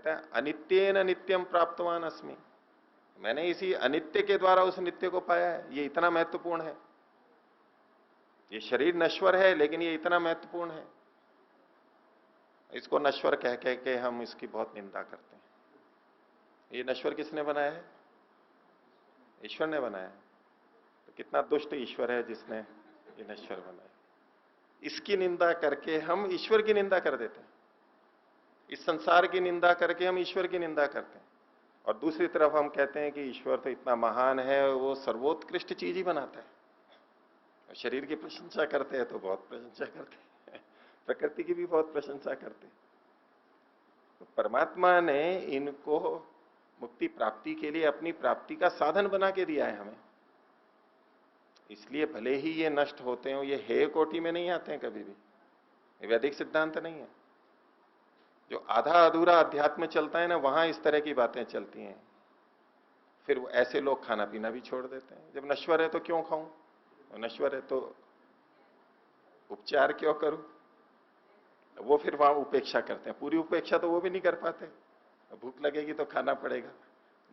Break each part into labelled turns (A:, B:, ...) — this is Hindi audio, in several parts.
A: कहता है अनित्येन नित्यम प्राप्तवान अस्मि, मैंने इसी अनित्य के द्वारा उस नित्य को पाया है। ये इतना महत्वपूर्ण है। ये शरीर नश्वर है लेकिन ये इतना महत्वपूर्ण है। इसको नश्वर कह कह के हम इसकी बहुत निंदा करते हैं। ये नश्वर किसने बनाया है? ईश्वर ने बनाया है। तो कितना दुष्ट ईश्वर है जिसने ये नश्वर बनाया। इसकी निंदा करके हम ईश्वर की निंदा कर देते हैं। इस संसार की निंदा करके हम ईश्वर की निंदा करते हैं। और दूसरी तरफ हम कहते हैं कि ईश्वर तो इतना महान है, वो सर्वोत्कृष्ट चीज ही बनाता है। शरीर की प्रशंसा करते हैं तो बहुत प्रशंसा करते हैं, प्रकृति की भी बहुत प्रशंसा करते हैं। तो परमात्मा ने इनको मुक्ति प्राप्ति के लिए अपनी प्राप्ति का साधन बना के दिया है हमें। इसलिए भले ही ये नष्ट होते हो, ये हे कोटि में नहीं आते हैं कभी भी। ये वैदिक सिद्धांत नहीं है। जो आधा अधूरा अध्यात्म चलता है ना, वहां इस तरह की बातें चलती हैं। फिर ऐसे लोग खाना पीना भी छोड़ देते हैं। जब नश्वर है तो क्यों खाऊं, और नश्वर है तो उपचार क्यों करूं। वो फिर वहां उपेक्षा करते हैं। पूरी उपेक्षा तो वो भी नहीं कर पाते। भूख लगेगी तो खाना पड़ेगा,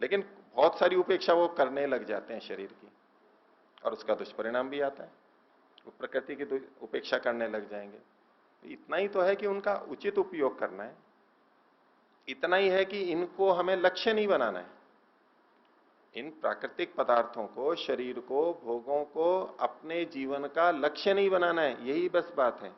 A: लेकिन बहुत सारी उपेक्षा वो करने लग जाते हैं शरीर की, और उसका दुष्परिणाम भी आता है। वो प्रकृति की उपेक्षा करने लग जाएंगे। इतना ही तो है कि उनका उचित उपयोग करना है। इतना ही है कि इनको हमें लक्ष्य नहीं बनाना है। इन प्राकृतिक पदार्थों को, शरीर को, भोगों को अपने जीवन का लक्ष्य नहीं बनाना है। यही बस बात है।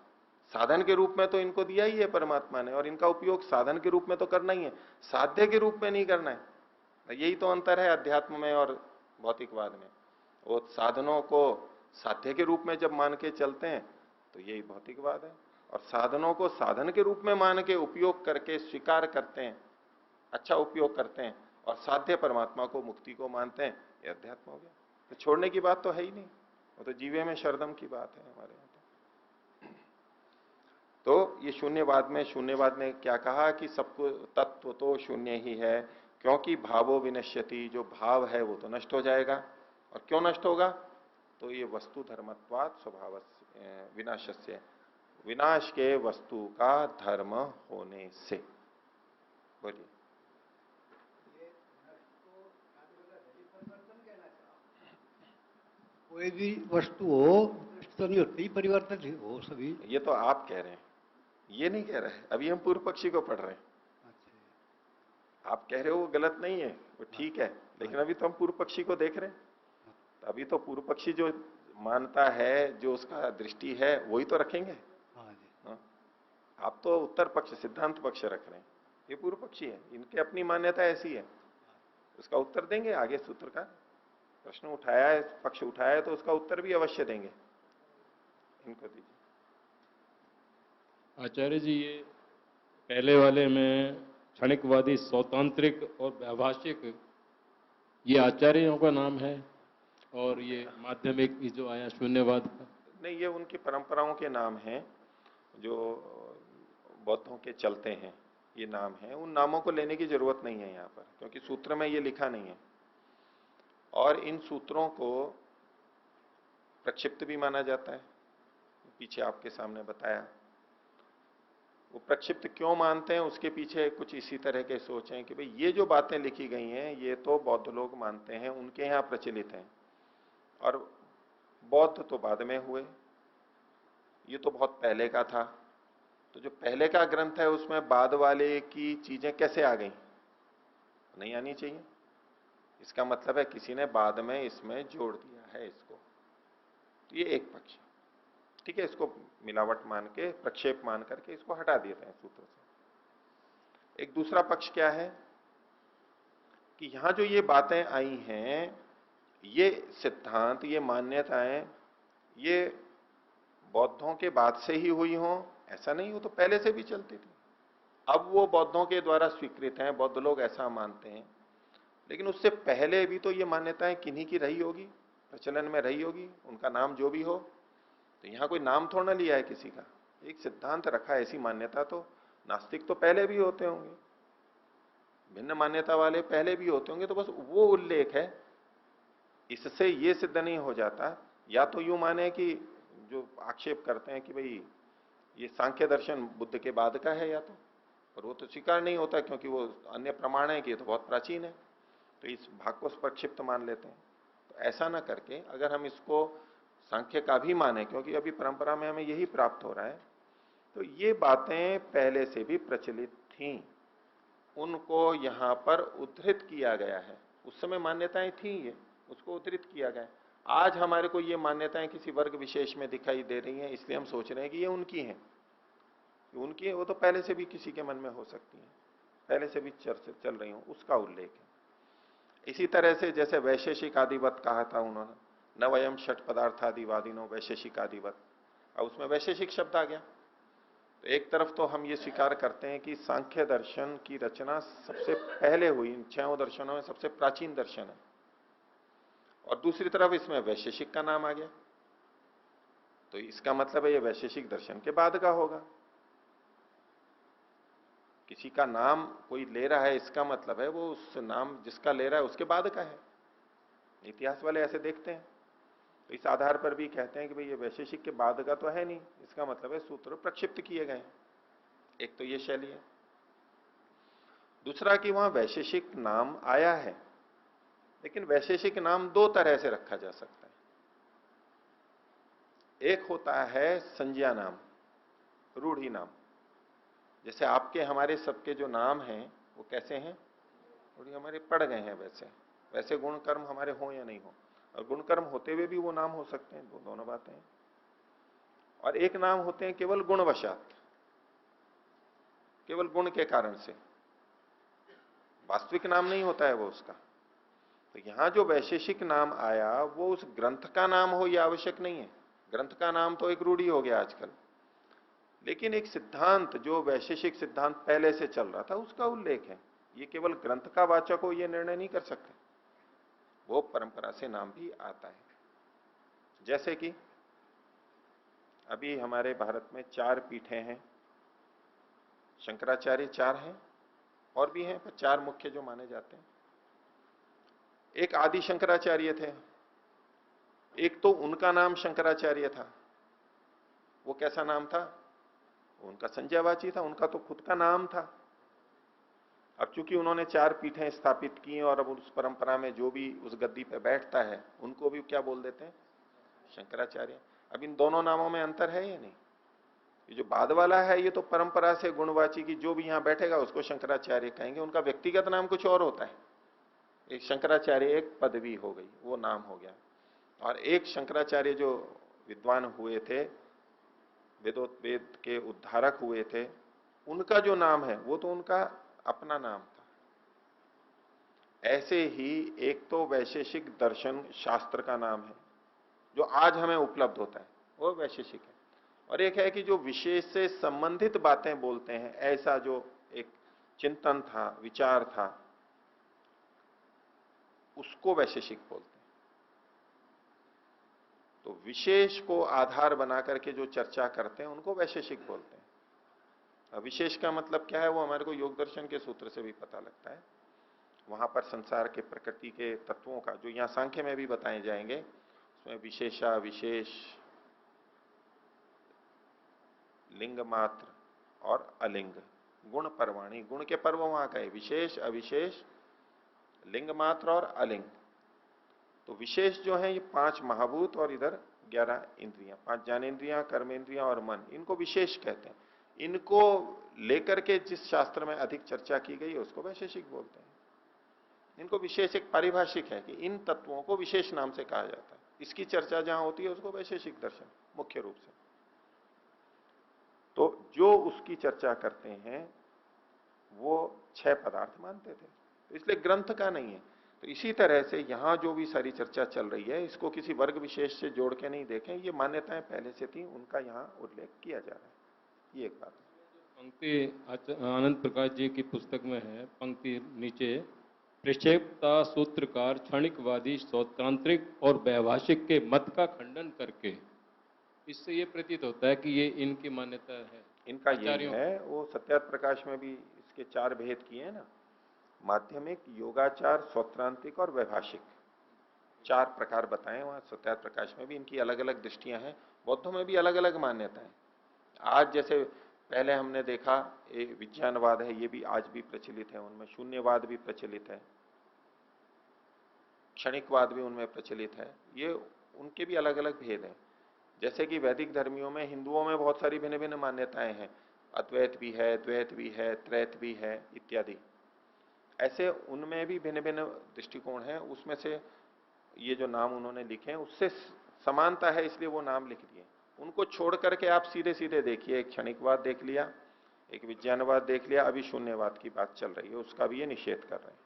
A: साधन के रूप में तो इनको दिया ही है परमात्मा ने, और इनका उपयोग साधन के रूप में तो करना ही है, साध्य के रूप में नहीं करना है। यही तो अंतर है अध्यात्म में और भौतिकवाद में। वो साधनों को साध्य के रूप में जब मान के चलते हैं तो यही भौतिकवाद है, और साधनों को साधन के रूप में मान के उपयोग करके स्वीकार करते हैं, अच्छा उपयोग करते हैं, और साध्य परमात्मा को, मुक्ति को मानते हैं, ये अध्यात्म हो गया। तो छोड़ने की बात तो है ही नहीं। वो तो जीवे में शरदम की बात है हमारे यहाँ। तो ये शून्यवाद में क्या कहा कि सबको तत्व तो शून्य ही है, क्योंकि भावो विनश्यति, जो भाव है वो तो नष्ट हो जाएगा। और क्यों नष्ट होगा? तो ये वस्तु धर्मत्वात् स्वभाव विनाशस्य, विनाश के वस्तु का धर्म होने से। बोलिए।
B: कोई भी वस्तु हो तो नहीं होती, परिवर्तित ही हो सभी।
A: ये तो आप कह रहे हैं, ये नहीं कह रहे। अभी हम पूर्व पक्षी को पढ़ रहे हैं।
B: अच्छा।
A: आप कह रहे हो वो गलत नहीं है, वो ठीक है, लेकिन अभी तो हम पूर्व पक्षी को देख रहे हैं। तो अभी तो पूर्व पक्षी जो मानता है, जो उसका दृष्टि है, वही तो रखेंगे।
B: हाँ जी।
A: हाँ? आप तो उत्तर पक्ष, सिद्धांत पक्ष रख रहे हैं। ये पूर्व पक्षी है, इनकी अपनी मान्यता ऐसी है। उसका उत्तर देंगे आगे। सूत्र का प्रश्न उठाया है, पक्ष उठाया है, तो उसका उत्तर भी अवश्य देंगे। इनको दीजिए।
C: आचार्य जी, ये पहले वाले में क्षणिकवादी, सौतांत्रिक और व्यावहारिक, ये आचार्यों का नाम है, और ये माध्यमिक जो आया शून्यवाद का?
A: नहीं, ये उनकी परंपराओं के नाम हैं जो बौद्धों के चलते हैं। ये नाम है, उन नामों को लेने की जरूरत नहीं है यहाँ पर, क्योंकि सूत्र में ये लिखा नहीं है। और इन सूत्रों को प्रक्षिप्त भी माना जाता है। पीछे आपके सामने बताया। वो प्रक्षिप्त क्यों मानते हैं, उसके पीछे कुछ इसी तरह के सोच हैं कि भाई ये जो बातें लिखी गई हैं ये तो बौद्ध लोग मानते हैं, उनके यहाँ प्रचलित हैं, और बौद्ध तो बाद में हुए, ये तो बहुत पहले का था। तो जो पहले का ग्रंथ है उसमें बाद वाले की चीजें कैसे आ गई? नहीं आनी चाहिए। इसका मतलब है किसी ने बाद में इसमें जोड़ दिया है इसको। तो ये एक पक्ष, ठीक है, इसको मिलावट मान के, प्रक्षेप मान करके इसको हटा देते हैं सूत्र से। एक दूसरा पक्ष क्या है कि यहां जो ये बातें आई हैं, ये सिद्धांत, ये मान्यताएं, ये बौद्धों के बाद से ही हुई हों ऐसा नहीं, हो तो पहले से भी चलती थी। अब वो बौद्धों के द्वारा स्वीकृत हैं, बौद्ध लोग ऐसा मानते हैं, लेकिन उससे पहले भी तो ये मान्यताएं किन्हीं की रही होगी, प्रचलन में रही होगी, उनका नाम जो भी हो। तो यहां कोई नाम थोड़ा ना लिया है किसी का, एक सिद्धांत रखा है। ऐसी मान्यता तो नास्तिक तो पहले भी होते होंगे, भिन्न मान्यता वाले पहले भी होते होंगे, तो बस वो उल्लेख है। इससे ये सिद्ध नहीं हो जाता। या तो यूं माने कि जो आक्षेप करते हैं कि भाई ये सांख्य दर्शन बुद्ध के बाद का है, या तो और वो तो स्वीकार नहीं होता क्योंकि वो अन्य प्रमाण है कि ये तो बहुत प्राचीन है, तो इस भाग को प्रक्षिप्त मान लेते हैं। तो ऐसा ना करके अगर हम इसको सांख्य का भी माने, क्योंकि अभी परंपरा में हमें यही प्राप्त हो रहा है, तो ये बातें पहले से भी प्रचलित थीं, उनको यहां पर उद्धृत किया गया है। उस समय मान्यताएं थी ये, उसको उद्धृत किया गया है। आज हमारे को ये मान्यताएं किसी वर्ग विशेष में दिखाई दे रही हैं, इसलिए हम सोच रहे हैं कि ये उनकी हैं। उनकी है वो तो पहले से भी किसी के मन में हो सकती है, पहले से भी चल रही हो, उसका उल्लेख है। इसी तरह से जैसे वैशेषिक आदिवत कहा था उन्होंने, न वयम षट पदार्थादिवादिनो वैशेषिक आदिवत, अब उसमें वैशेषिक शब्द आ गया। तो एक तरफ तो हम ये स्वीकार करते हैं कि सांख्य दर्शन की रचना सबसे पहले हुई, इन 6 दर्शनों में सबसे प्राचीन दर्शन है, और दूसरी तरफ इसमें वैशेषिक का नाम आ गया, तो इसका मतलब है ये वैशेषिक दर्शन के बाद का होगा। किसी का नाम कोई ले रहा है, इसका मतलब है वो उस नाम जिसका ले रहा है उसके बाद का है। इतिहास वाले ऐसे देखते हैं, तो इस आधार पर भी कहते हैं कि भाई ये वैशेषिक के बाद का तो है नहीं, इसका मतलब है सूत्र प्रक्षिप्त किए गए। एक तो ये शैली है। दूसरा कि वहां वैशेषिक नाम आया है, लेकिन वैशेषिक नाम 2 तरह से रखा जा सकता है। एक होता है संज्ञा नाम, रूढ़ी नाम, जैसे आपके हमारे सबके जो नाम हैं वो कैसे हैं, रूढ़ी हमारे पड़ गए हैं। वैसे वैसे गुण कर्म हमारे हो या नहीं हो, और गुण कर्म होते हुए भी वो नाम हो सकते हैं, दोनों बातें हैं। और एक नाम होते हैं केवल गुणवशात, केवल गुण के कारण से, वास्तविक नाम नहीं होता है वो उसका। तो यहां जो वैशेषिक नाम आया वो उस ग्रंथ का नाम हो यह आवश्यक नहीं है। ग्रंथ का नाम तो एक रूढ़ी हो गया आजकल, लेकिन एक सिद्धांत जो वैशेषिक सिद्धांत पहले से चल रहा था उसका उल्लेख है। ये केवल ग्रंथ का वाचक हो ये निर्णय नहीं कर सकते, वो परंपरा से नाम भी आता है। जैसे कि अभी हमारे भारत में 4 पीठें हैं, शंकराचार्य 4 हैं, और भी हैं पर 4 मुख्य जो माने जाते हैं। एक आदि शंकराचार्य थे, एक तो उनका नाम शंकराचार्य था। वो कैसा नाम था, उनका संज्ञावाची था, उनका तो खुद का नाम था। अब चूंकि उन्होंने 4 पीठें स्थापित की और अब उस परंपरा में जो भी उस गद्दी पे बैठता है उनको भी क्या बोल देते हैं, शंकराचार्य। अब इन दोनों नामों में अंतर है या नहीं? ये जो बाद वाला है ये तो परंपरा से गुणवाची की जो भी यहां बैठेगा उसको शंकराचार्य कहेंगे, उनका व्यक्तिगत नाम कुछ और होता है। एक शंकराचार्य एक पदवी हो गई, वो नाम हो गया। और एक शंकराचार्य जो विद्वान हुए थे, वेद के उद्धारक हुए थे, उनका जो नाम है वो तो उनका अपना नाम था। ऐसे ही एक तो वैशेषिक दर्शन शास्त्र का नाम है जो आज हमें उपलब्ध होता है, वो वैशेषिक है। और एक है कि जो विशेष से संबंधित बातें बोलते हैं, ऐसा जो एक चिंतन था, विचार था, उसको वैशेषिक बोलते हैं। तो विशेष को आधार बना करके जो चर्चा करते हैं उनको वैशेषिक बोलते हैं। अब विशेष का मतलब क्या है वो हमारे को योग दर्शन के सूत्र से भी पता लगता है। वहां पर संसार के प्रकृति के तत्वों का जो यहां सांख्य में भी बताए जाएंगे, उसमें विशेषा विशेष, लिंग मात्र और अलिंग, गुण परवाणी, गुण के पर्व वहां का है, विशेष अविशेष, लिंग मात्र और अलिंग। तो विशेष जो है ये 5 महाभूत और इधर 11 इंद्रियां, 5 ज्ञानेन्द्रियां, कर्मेंद्रियां और मन, इनको विशेष कहते हैं। इनको लेकर के जिस शास्त्र में अधिक चर्चा की गई है उसको वैशेषिक बोलते हैं। इनको विशेष एक पारिभाषिक है कि इन तत्वों को विशेष नाम से कहा जाता है, इसकी चर्चा जहां होती है उसको वैशेषिक दर्शन मुख्य रूप से। तो जो उसकी चर्चा करते हैं वो 6 पदार्थ मानते थे, तो इसलिए ग्रंथ का नहीं है। तो इसी तरह से यहां जो भी सारी चर्चा चल रही है इसको किसी वर्ग विशेष से जोड़ के नहीं देखें, ये मान्यताएं पहले से थी, उनका यहाँ उल्लेख किया जा रहा है। ये एक बात है।
C: पंक्ति आनंद प्रकाश जी की पुस्तक में है, पंक्ति नीचे, प्रक्षेपता सूत्रकार क्षणिकवादी सौत्रांत्रिक और वैभाषिक के मत का खंडन करके, इससे ये प्रतीत होता है कि ये इनकी मान्यता है,
A: इनका ये है। वो सत्यार्थ प्रकाश में भी इसके 4 भेद किए हैं ना, माध्यमिक, योगाचार, सौत्रांतिक और वैभाषिक, 4 प्रकार बताए वहां सत्यार्थ प्रकाश में भी। इनकी अलग अलग दृष्टियां हैं, बौद्धों में भी अलग अलग मान्यताएं। आज जैसे पहले हमने देखा एक विज्ञानवाद है, ये भी आज भी प्रचलित है, उनमें शून्यवाद भी प्रचलित है, क्षणिकवाद भी उनमें प्रचलित है। ये उनके भी अलग अलग भेद हैं। जैसे कि वैदिक धर्मियों में, हिंदुओं में बहुत सारी भिन्न भिन्न मान्यताएं हैं, अद्वैत भी है, द्वैत भी है, त्रैत भी है इत्यादि। ऐसे उनमें भी भिन्न भिन्न दृष्टिकोण है। उसमें से ये जो नाम उन्होंने लिखे हैं उससे समानता है, इसलिए वो नाम लिख दिए। उनको छोड़ करके आप सीधे सीधे देखिए, एक क्षणिकवाद देख लिया, एक विज्ञानवाद देख लिया, अभी शून्यवाद की बात चल रही है, उसका भी ये निषेध कर रहे हैं।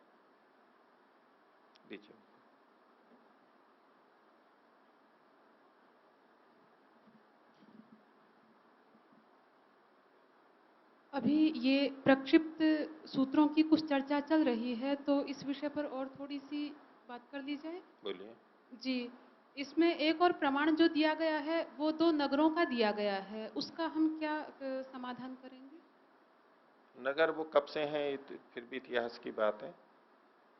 A: दीजिए।
D: अभी ये प्रक्षिप्त सूत्रों की कुछ चर्चा चल रही है, तो इस विषय पर और थोड़ी सी बात कर ली जाए।
A: बोलिए।
D: जी, इसमें एक और प्रमाण जो दिया गया है वो 2 नगरों का दिया गया है, उसका हम क्या समाधान करेंगे?
A: नगर वो कब से हैं, फिर भी इतिहास की बात है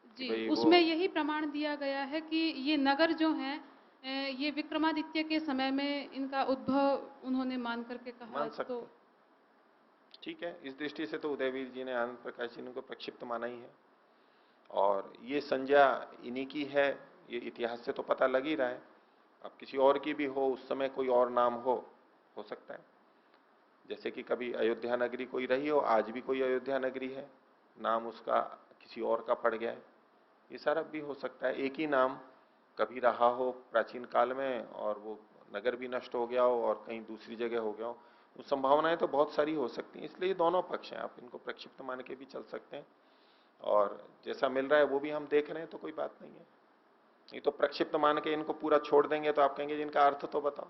A: कि
D: जी,
A: भाई
D: उसमें
A: वो
D: यही प्रमाण दिया गया है कि ये नगर जो हैं ये विक्रमादित्य के समय में इनका उद्भव उन्होंने मान करके कहा।
A: मान
D: तो
A: सकते। ठीक है, इस दृष्टि से तो उदयवीर जी ने, आनंद प्रकाश जी ने को प्रक्षिप्त माना ही है, और ये संज्ञा इन्हीं की है, ये इतिहास से तो पता लग ही रहा है। अब किसी और की भी हो, उस समय कोई और नाम हो सकता है। जैसे कि कभी अयोध्या नगरी कोई रही हो, आज भी कोई अयोध्या नगरी है, नाम उसका किसी और का पड़ गया है, ये सारा भी हो सकता है। एक ही नाम कभी रहा हो प्राचीन काल में और वो नगर भी नष्ट हो गया हो और कहीं दूसरी जगह हो गया हो, वो संभावनाएं तो बहुत सारी हो सकती हैं। इसलिए दोनों पक्ष हैं, आप इनको प्रक्षिप्त मान के भी चल सकते हैं, और जैसा मिल रहा है वो भी हम देख रहे हैं, तो कोई बात नहीं है। नहीं तो प्रक्षिप्त मान के इनको पूरा छोड़ देंगे तो आप कहेंगे इनका अर्थ तो बताओ।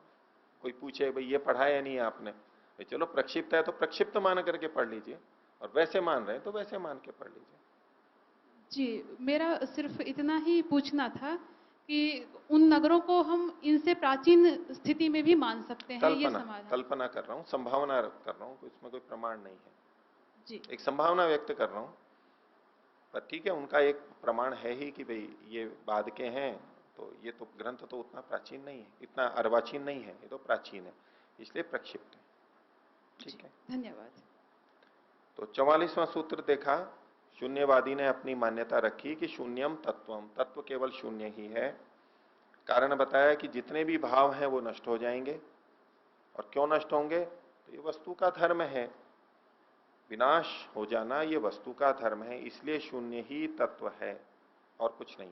A: कोई पूछे भाई ये पढ़ा या नहीं आपने, भाई चलो प्रक्षिप्त है तो प्रक्षिप्त मान करके पढ़ लीजिए, और वैसे मान रहे हैं तो वैसे मान के पढ़ लीजिए।
D: जी, मेरा सिर्फ इतना ही पूछना था कि उन नगरों को हम इनसे प्राचीन स्थिति में भी मान सकते हैं, ये
A: कल्पना
D: समाधान।
A: कल्पना कर रहा हूं, संभावना कर रहा हूं, इसमें कोई प्रमाण नहीं है,
D: जी,
A: एक संभावना व्यक्त कर रहा हूं। पर ठीक है, उनका एक प्रमाण है ही कि भाई ये बाद के हैं, तो ये तो ग्रंथ तो उतना प्राचीन नहीं है, इतना अर्वाचीन नहीं है, ये तो प्राचीन है, इसलिए प्रक्षिप्त है।
D: जी,
A: ठीक है।
D: धन्यवाद।
A: तो 44वां सूत्र देखा, शून्यवादी ने अपनी मान्यता रखी कि शून्यम तत्वम, तत्व केवल शून्य ही है। कारण बताया कि जितने भी भाव हैं वो नष्ट हो जाएंगे। और क्यों नष्ट होंगे, तो ये वस्तु का धर्म है, विनाश हो जाना ये वस्तु का धर्म है, इसलिए शून्य ही तत्व है और कुछ नहीं।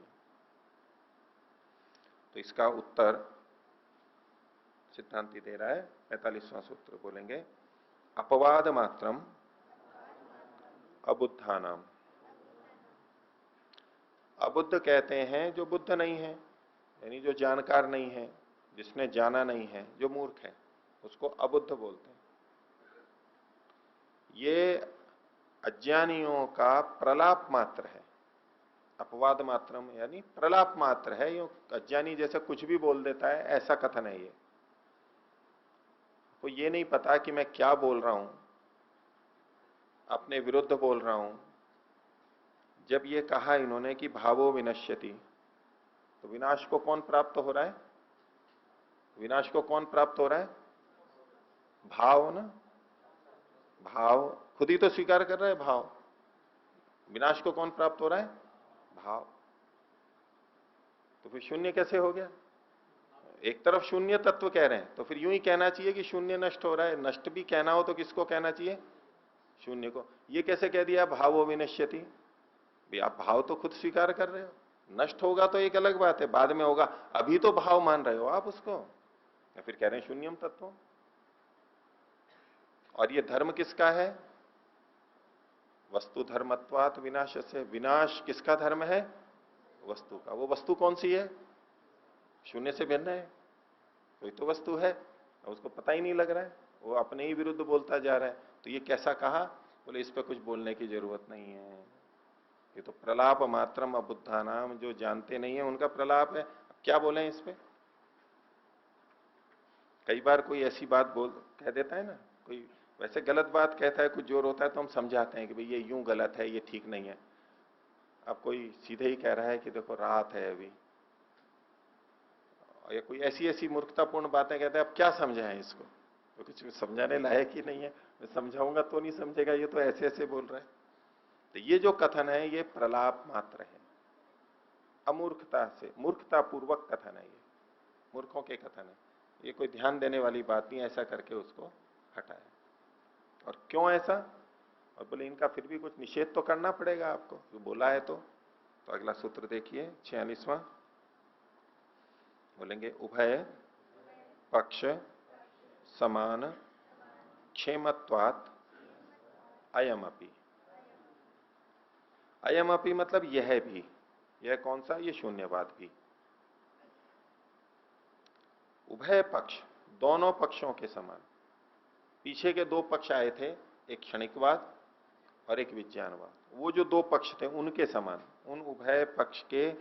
A: तो इसका उत्तर सिद्धांति दे रहा है, 45वां सूत्र बोलेंगे, अपवाद मात्रम अबुद्धानाम। अबुद्ध कहते हैं जो बुद्ध नहीं है, यानी जो जानकार नहीं है, जिसने जाना नहीं है, जो मूर्ख है, उसको अबुद्ध बोलते हैं। ये अज्ञानियों का प्रलाप मात्र है। अपवाद मात्रम यानी प्रलाप मात्र है, यो अज्ञानी जैसे कुछ भी बोल देता है, ऐसा कथन है ये। को ये नहीं पता कि मैं क्या बोल रहा हूं, अपने विरुद्ध बोल रहा हूं। जब ये कहा इन्होंने कि भावो विनश्यति, तो विनाश को कौन प्राप्त हो रहा है, विनाश को कौन प्राप्त हो रहा है, भाव ना। भाव खुद ही तो स्वीकार कर रहा है, भाव। विनाश को कौन प्राप्त हो रहा है, भाव। तो फिर शून्य कैसे हो गया, एक तरफ शून्य तत्व कह रहे हैं, तो फिर यूं ही कहना चाहिए कि शून्य नष्ट हो रहा है। नष्ट भी कहना हो तो किसको कहना चाहिए, शून्य को। ये कैसे कह दिया भावो विनश्यति, भी आप भाव तो खुद स्वीकार कर रहे हो, नष्ट होगा तो एक अलग बात है, बाद में होगा, अभी तो भाव मान रहे हो आप उसको, या फिर कह रहे हैं शून्यम तत्व। और ये धर्म किसका है, वस्तु धर्मत्वात विनाश से। विनाश किसका धर्म है, वस्तु का। वो वस्तु कौन सी है, शून्य से भिन्न है, कोई तो वस्तु है, उसको पता ही नहीं लग रहा है, वो अपने ही विरुद्ध बोलता जा रहा है। तो ये कैसा कहा, बोले इस पे कुछ बोलने की जरूरत नहीं है, ये तो प्रलाप मात्रम अबुद्धा नाम, जो जानते नहीं है उनका प्रलाप है। अब क्या बोले इस पे। कई बार कोई ऐसी बात बोल कह देता है ना, कोई वैसे गलत बात कहता है, कुछ जोर होता है तो हम समझाते हैं कि भाई ये यूं गलत है, ये ठीक नहीं है। अब कोई सीधे ही कह रहा है कि देखो रात है अभी, या कोई ऐसी ऐसी मूर्खतापूर्ण बातें कहते हैं, अब क्या समझाएं इसको, तो कुछ समझाने लायक ही नहीं है। मैं समझाऊंगा तो नहीं समझेगा, ये तो ऐसे ऐसे बोल रहा है। तो ये जो कथन है ये प्रलाप मात्र है, अमूर्खता से, मूर्खता पूर्वक कथन है, ये मूर्खों के कथन है, ये कोई ध्यान देने वाली बात नहीं, ऐसा करके उसको हटाया। और क्यों ऐसा? और बोले इनका फिर भी कुछ निषेध तो करना पड़ेगा आपको, जो बोला है तो अगला सूत्र देखिए 46वां, बोलेंगे उभय पक्ष समान क्षेमत्वात् अयमपि। अयमपि मतलब यह भी, यह कौन सा? ये शून्यवाद भी। उभय पक्ष, दोनों पक्षों के समान। पीछे के दो पक्ष आए थे, एक क्षणिकवाद और एक विज्ञानवाद, वो जो दो पक्ष थे उनके समान, उन उभय पक्ष के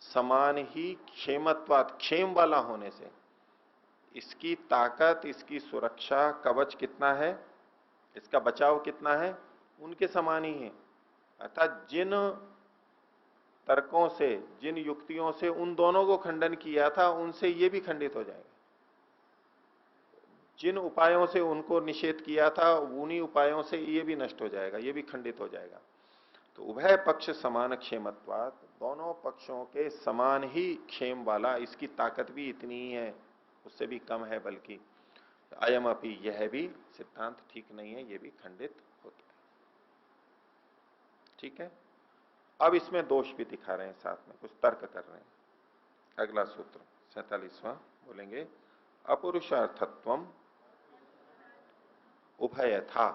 A: समान ही क्षेमत्वात्, क्षेम वाला होने से, इसकी ताकत, इसकी सुरक्षा कवच कितना है, इसका बचाव कितना है, उनके समान ही है। अर्थात जिन तर्कों से, जिन युक्तियों से उन दोनों को खंडन किया था, उनसे ये भी खंडित हो जाएगा। जिन उपायों से उनको निषेध किया था, उन्हीं उपायों से ये भी नष्ट हो जाएगा, ये भी खंडित हो जाएगा। तो उभय पक्ष समान क्षेमत्वात्, दोनों पक्षों के समान ही क्षेम वाला, इसकी ताकत भी इतनी ही है, उससे भी कम है बल्कि। अयम अपि, यह भी सिद्धांत ठीक नहीं है, ये भी खंडित होता है। ठीक है, अब इसमें दोष भी दिखा रहे हैं, साथ में कुछ तर्क कर रहे हैं। अगला सूत्र 47वां, बोलेंगे अपुरुषार्थत्वम उभयथा।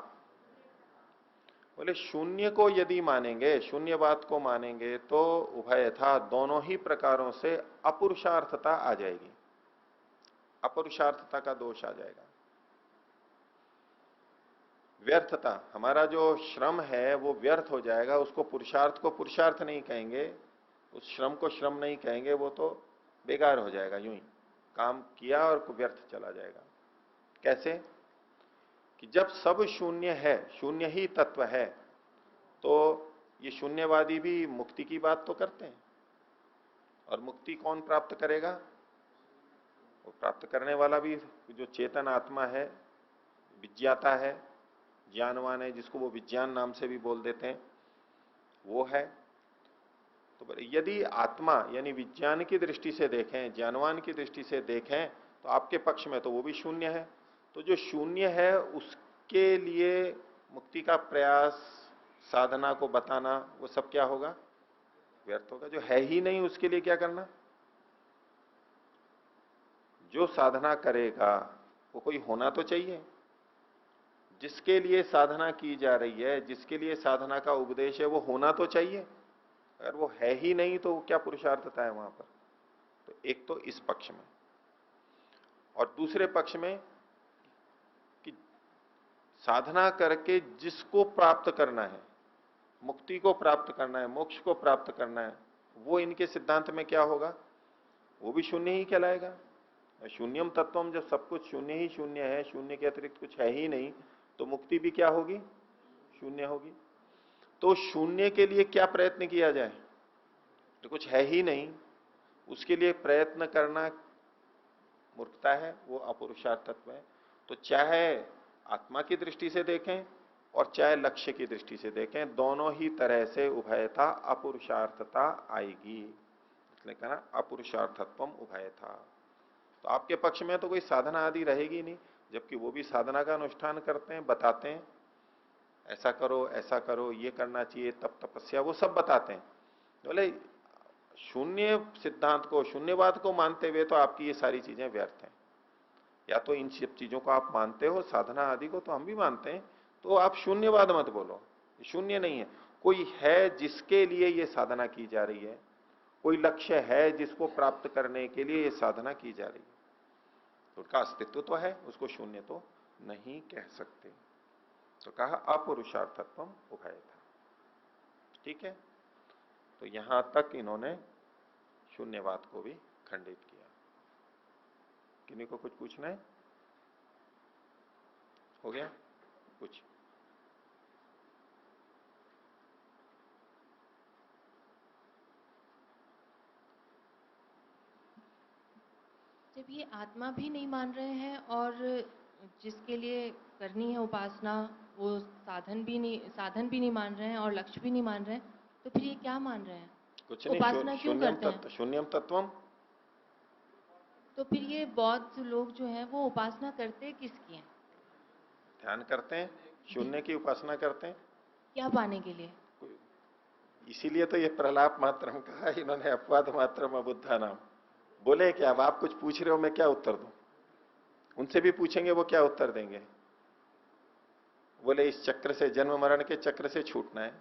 A: बोले शून्य को यदि मानेंगे, शून्यवाद को मानेंगे, तो उभयथा, दोनों ही प्रकारों से अपुरुषार्थता आ जाएगी, अपुरुषार्थता का दोष आ जाएगा। व्यर्थता, हमारा जो श्रम है वो व्यर्थ हो जाएगा, उसको पुरुषार्थ को पुरुषार्थ नहीं कहेंगे, उस श्रम को श्रम नहीं कहेंगे, वो तो बेकार हो जाएगा, यूं ही काम किया और व्यर्थ चला जाएगा। कैसे? कि जब सब शून्य है, शून्य ही तत्व है, तो ये शून्यवादी भी मुक्ति की बात तो करते हैं, और मुक्ति कौन प्राप्त करेगा? वो प्राप्त करने वाला भी जो चेतन आत्मा है, विज्ञाता है, ज्ञानवान है, जिसको वो विज्ञान नाम से भी बोल देते हैं, वो है। तो यदि आत्मा यानी विज्ञान की दृष्टि से देखें, ज्ञानवान की दृष्टि से देखें, तो आपके पक्ष में तो वो भी शून्य है। तो जो शून्य है उसके लिए मुक्ति का प्रयास, साधना को बताना, वो सब क्या होगा? व्यर्थ होगा। जो है ही नहीं उसके लिए क्या करना? जो साधना करेगा वो कोई होना तो चाहिए, जिसके लिए साधना की जा रही है, जिसके लिए साधना का उपदेश है, वो होना तो चाहिए। अगर वो है ही नहीं तो क्या पुरुषार्थता है वहां पर? तो एक तो इस पक्ष में, और दूसरे पक्ष में कि साधना करके जिसको प्राप्त करना है, मुक्ति को प्राप्त करना है, मोक्ष को प्राप्त करना है, वो इनके सिद्धांत में क्या होगा? वो भी शून्य ही कहलाएगा। शून्यम तत्वम, जब सब कुछ शून्य ही शून्य है, शून्य के अतिरिक्त कुछ है ही नहीं, तो मुक्ति भी क्या होगी? शून्य होगी। तो शून्य के लिए क्या प्रयत्न किया जाए? तो कुछ है ही नहीं, उसके लिए प्रयत्न करना मूर्खता है, वो अपुरुषार्थ तत्व है। तो चाहे आत्मा की दृष्टि से देखें और चाहे लक्ष्य की दृष्टि से देखें, दोनों ही तरह से उभयता, अपुरुषार्थता आएगी। इसलिए कहना अपुरुषार्थत्वम उभयता। तो आपके पक्ष में तो कोई साधना आदि रहेगी नहीं, जबकि वो भी साधना का अनुष्ठान करते हैं, बताते हैं ऐसा करो, ये करना चाहिए, तप तपस्या, वो सब बताते हैं। बोले शून्य सिद्धांत को, शून्यवाद को मानते हुए तो आपकी ये सारी चीजें व्यर्थ हैं। या तो इन सब चीजों को आप मानते हो, साधना आदि को तो हम भी मानते हैं, तो आप शून्यवाद मत बोलो, शून्य नहीं है। कोई है जिसके लिए ये साधना की जा रही है, कोई लक्ष्य है जिसको प्राप्त करने के लिए ये साधना की जा रही है, तो उसका अस्तित्व तो है, उसको शून्य तो नहीं कह सकते। तो कहा अपुरुषार्थत्वम उभयथा। ठीक है, तो यहां तक इन्होंने शून्यवाद को भी खंडित किया। किन्हीं को कुछ पूछना है? हो गया कुछ?
E: जब ये आत्मा भी नहीं मान रहे हैं और जिसके लिए करनी है उपासना, वो साधन भी नहीं मान रहे हैं और लक्ष्य भी नहीं मान रहे हैं, तो फिर ये क्या मान रहे हैं?
A: कुछ नहीं,
E: उपासना क्यों
A: शून्यम
E: करते हैं?
A: तत्व, शून्यम तत्वम।
E: तो फिर ये बौद्ध लोग जो हैं वो उपासना करते किसकी हैं?
A: ध्यान करते हैं, शून्य की उपासना करते हैं।
E: क्या पाने के लिए?
A: इसीलिए तो ये प्रलाप मात्रम कहा है इन्होंने, अपवाद मात्रम अबुद्धा नाम। बोले क्या, अब आप कुछ पूछ रहे हो, मैं क्या उत्तर दूं? उनसे भी पूछेंगे वो क्या उत्तर देंगे? बोले इस चक्र से, जन्म मरण के चक्र से छूटना है।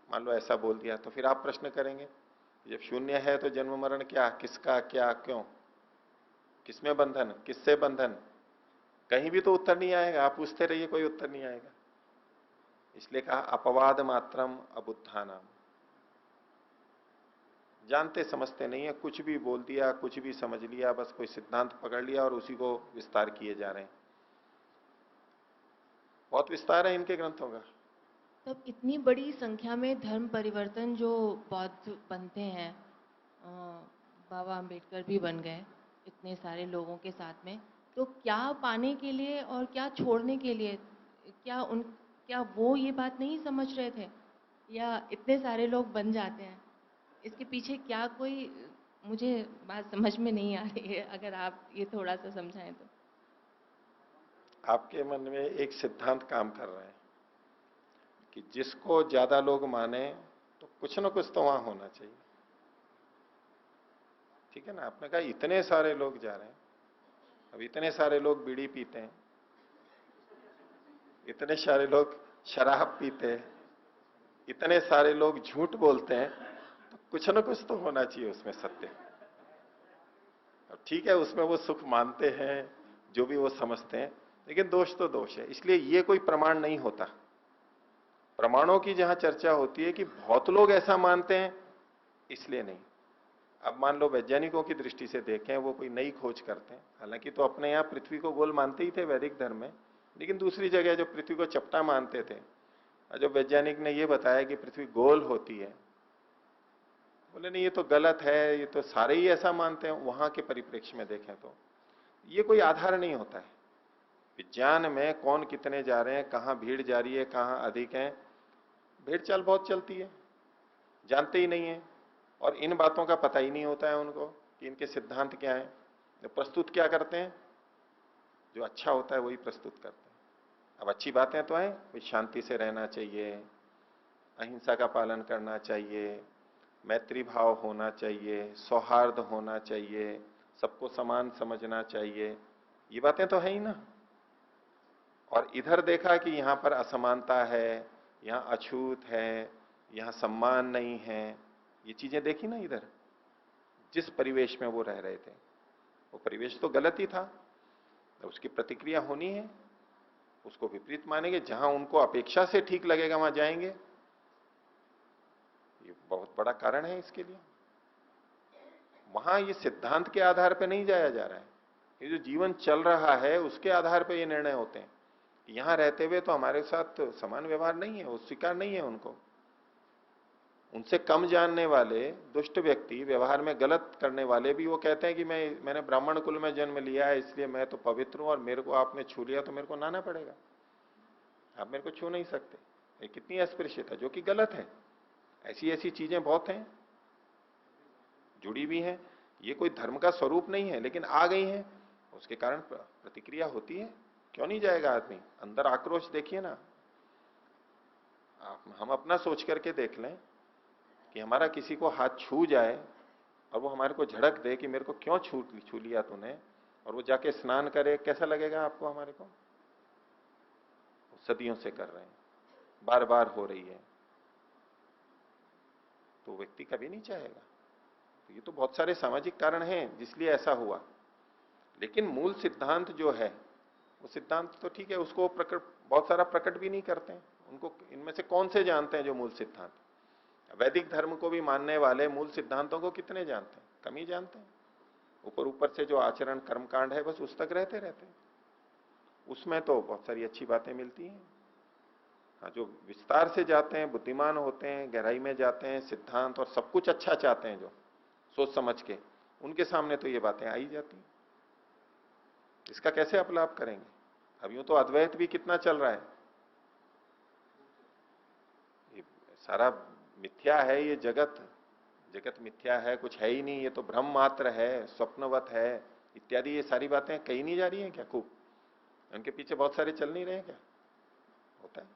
A: मान लो ऐसा बोल दिया, तो फिर आप प्रश्न करेंगे, जब शून्य है तो जन्म मरण क्या, किसका, क्या, क्यों, किसमें बंधन, किससे बंधन? कहीं भी तो उत्तर नहीं आएगा, आप पूछते रहिए, कोई उत्तर नहीं आएगा। इसलिए कहा अपवाद मात्रम अबुद्धा नाम। जानते समझते नहीं है, कुछ भी बोल दिया, कुछ भी समझ लिया, बस कोई सिद्धांत पकड़ लिया और उसी को विस्तार किए जा रहे हैं। बहुत विस्तार है इनके ग्रंथों का।
E: तब इतनी बड़ी संख्या में धर्म परिवर्तन जो बौद्ध बनते हैं, बाबा अंबेडकर भी बन गए इतने सारे लोगों के साथ में, तो क्या पाने के लिए और क्या छोड़ने के लिए? क्या वो ये बात नहीं समझ रहे थे, या इतने सारे लोग बन जाते हैं? इसके पीछे क्या कोई, मुझे बात समझ में नहीं आ रही है, अगर आप ये थोड़ा सा समझाएं तो।
A: आपके मन में एक सिद्धांत काम कर रहा है कि जिसको ज्यादा लोग माने तो कुछ ना कुछ तो वहां होना चाहिए। ठीक है ना? आपने कहा इतने सारे लोग जा रहे हैं, अब इतने सारे लोग बीड़ी पीते हैं, इतने सारे लोग शराब पीते हैं, इतने सारे लोग झूठ बोलते हैं, तो कुछ ना कुछ तो होना चाहिए उसमें सत्य। अब ठीक है, उसमें वो सुख मानते हैं, जो भी वो समझते हैं, लेकिन दोष तो दोष है। इसलिए ये कोई प्रमाण नहीं होता। प्रमाणों की जहां चर्चा होती है कि बहुत लोग ऐसा मानते हैं, इसलिए नहीं। अब मान लो वैज्ञानिकों की दृष्टि से देखें, वो कोई नई खोज करते हैं, हालांकि तो अपने यहाँ पृथ्वी को गोल मानते ही थे वैदिक धर्म में, लेकिन दूसरी जगह जो पृथ्वी को चपटा मानते थे, जो वैज्ञानिक ने ये बताया कि पृथ्वी गोल होती है, बोले नहीं ये तो गलत है, ये तो सारे ही ऐसा मानते हैं। वहां के परिप्रेक्ष्य में देखें तो ये कोई आधार नहीं होता है। विज्ञान में कौन कितने जा रहे हैं, कहां भीड़ जा रही है, कहां अधिक है, भीड़ चाल बहुत चलती है, जानते ही नहीं है। और इन बातों का पता ही नहीं होता है उनको कि इनके सिद्धांत क्या है। तो प्रस्तुत क्या करते हैं, जो अच्छा होता है वही प्रस्तुत करते हैं। अब अच्छी बातें तो हैं, कोई शांति से रहना चाहिए, अहिंसा का पालन करना चाहिए, मैत्री भाव होना चाहिए, सौहार्द होना चाहिए, सबको समान समझना चाहिए, ये बातें तो है ही ना। और इधर देखा कि यहां पर असमानता है, यहां अछूत है, यहां सम्मान नहीं है, ये चीजें देखी ना इधर। जिस परिवेश में वो रह रहे थे, वो परिवेश तो गलत ही था, तो उसकी प्रतिक्रिया होनी है, उसको विपरीत मानेंगे, जहां उनको अपेक्षा से ठीक लगेगा वहां जाएंगे। ये बहुत बड़ा कारण है इसके लिए। वहां ये सिद्धांत के आधार पर नहीं जाया जा रहा है, ये जो जीवन चल रहा है उसके आधार पर ये निर्णय होते हैं। यहां रहते हुए तो हमारे साथ समान व्यवहार नहीं है, वो स्वीकार नहीं है उनको। उनसे कम जानने वाले दुष्ट व्यक्ति, व्यवहार में गलत करने वाले भी वो कहते हैं कि मैंने ब्राह्मण कुल में जन्म लिया है, इसलिए मैं तो पवित्र हूं, और मेरे को आपने छू लिया तो मेरे को नहाना पड़ेगा, आप मेरे को छू नहीं सकते। ये कितनी अस्पृश्यता, जो कि गलत है। ऐसी ऐसी चीजें बहुत हैं, जुड़ी भी हैं। ये कोई धर्म का स्वरूप नहीं है, लेकिन आ गई हैं, उसके कारण प्रतिक्रिया होती है। क्यों नहीं जाएगा आदमी अंदर? आक्रोश देखिए ना आप। हम अपना सोच करके देख लें कि हमारा किसी को हाथ छू जाए और वो हमारे को झड़क दे कि मेरे को क्यों छू लिया तूने, और वो जाके स्नान करे, कैसा लगेगा आपको? हमारे को सदियों से कर रहे हैं, बार बार हो रही है, तो व्यक्ति कभी नहीं चाहेगा। तो ये तो बहुत सारे सामाजिक कारण हैं जिसलिए ऐसा हुआ। लेकिन मूल सिद्धांत जो है, वो सिद्धांत तो ठीक है, उसको प्रकट, बहुत सारा प्रकट भी नहीं करते हैं। उनको इनमें से कौन से जानते हैं जो मूल सिद्धांत? वैदिक धर्म को भी मानने वाले मूल सिद्धांतों को कितने जानते हैं? कम ही जानते हैं। ऊपर ऊपर से जो आचरण कर्मकांड है, बस उस तक रहते रहते हैं। उसमें तो बहुत सारी अच्छी बातें मिलती हैं। हाँ, जो विस्तार से जाते हैं, बुद्धिमान होते हैं, गहराई में जाते हैं, सिद्धांत और सब कुछ अच्छा चाहते हैं, जो सोच समझ के, उनके सामने तो ये बातें आई जाती हैं। इसका कैसे अपलाप करेंगे? अब यूं तो अद्वैत भी कितना चल रहा है, ये सारा मिथ्या है, ये जगत जगत मिथ्या है, कुछ है ही नहीं, ये तो भ्रम मात्र है, स्वप्नवत है इत्यादि, ये सारी बातें कही नहीं जा रही हैं क्या खूब? उनके पीछे बहुत सारे चल नहीं रहे हैं क्या? होता है।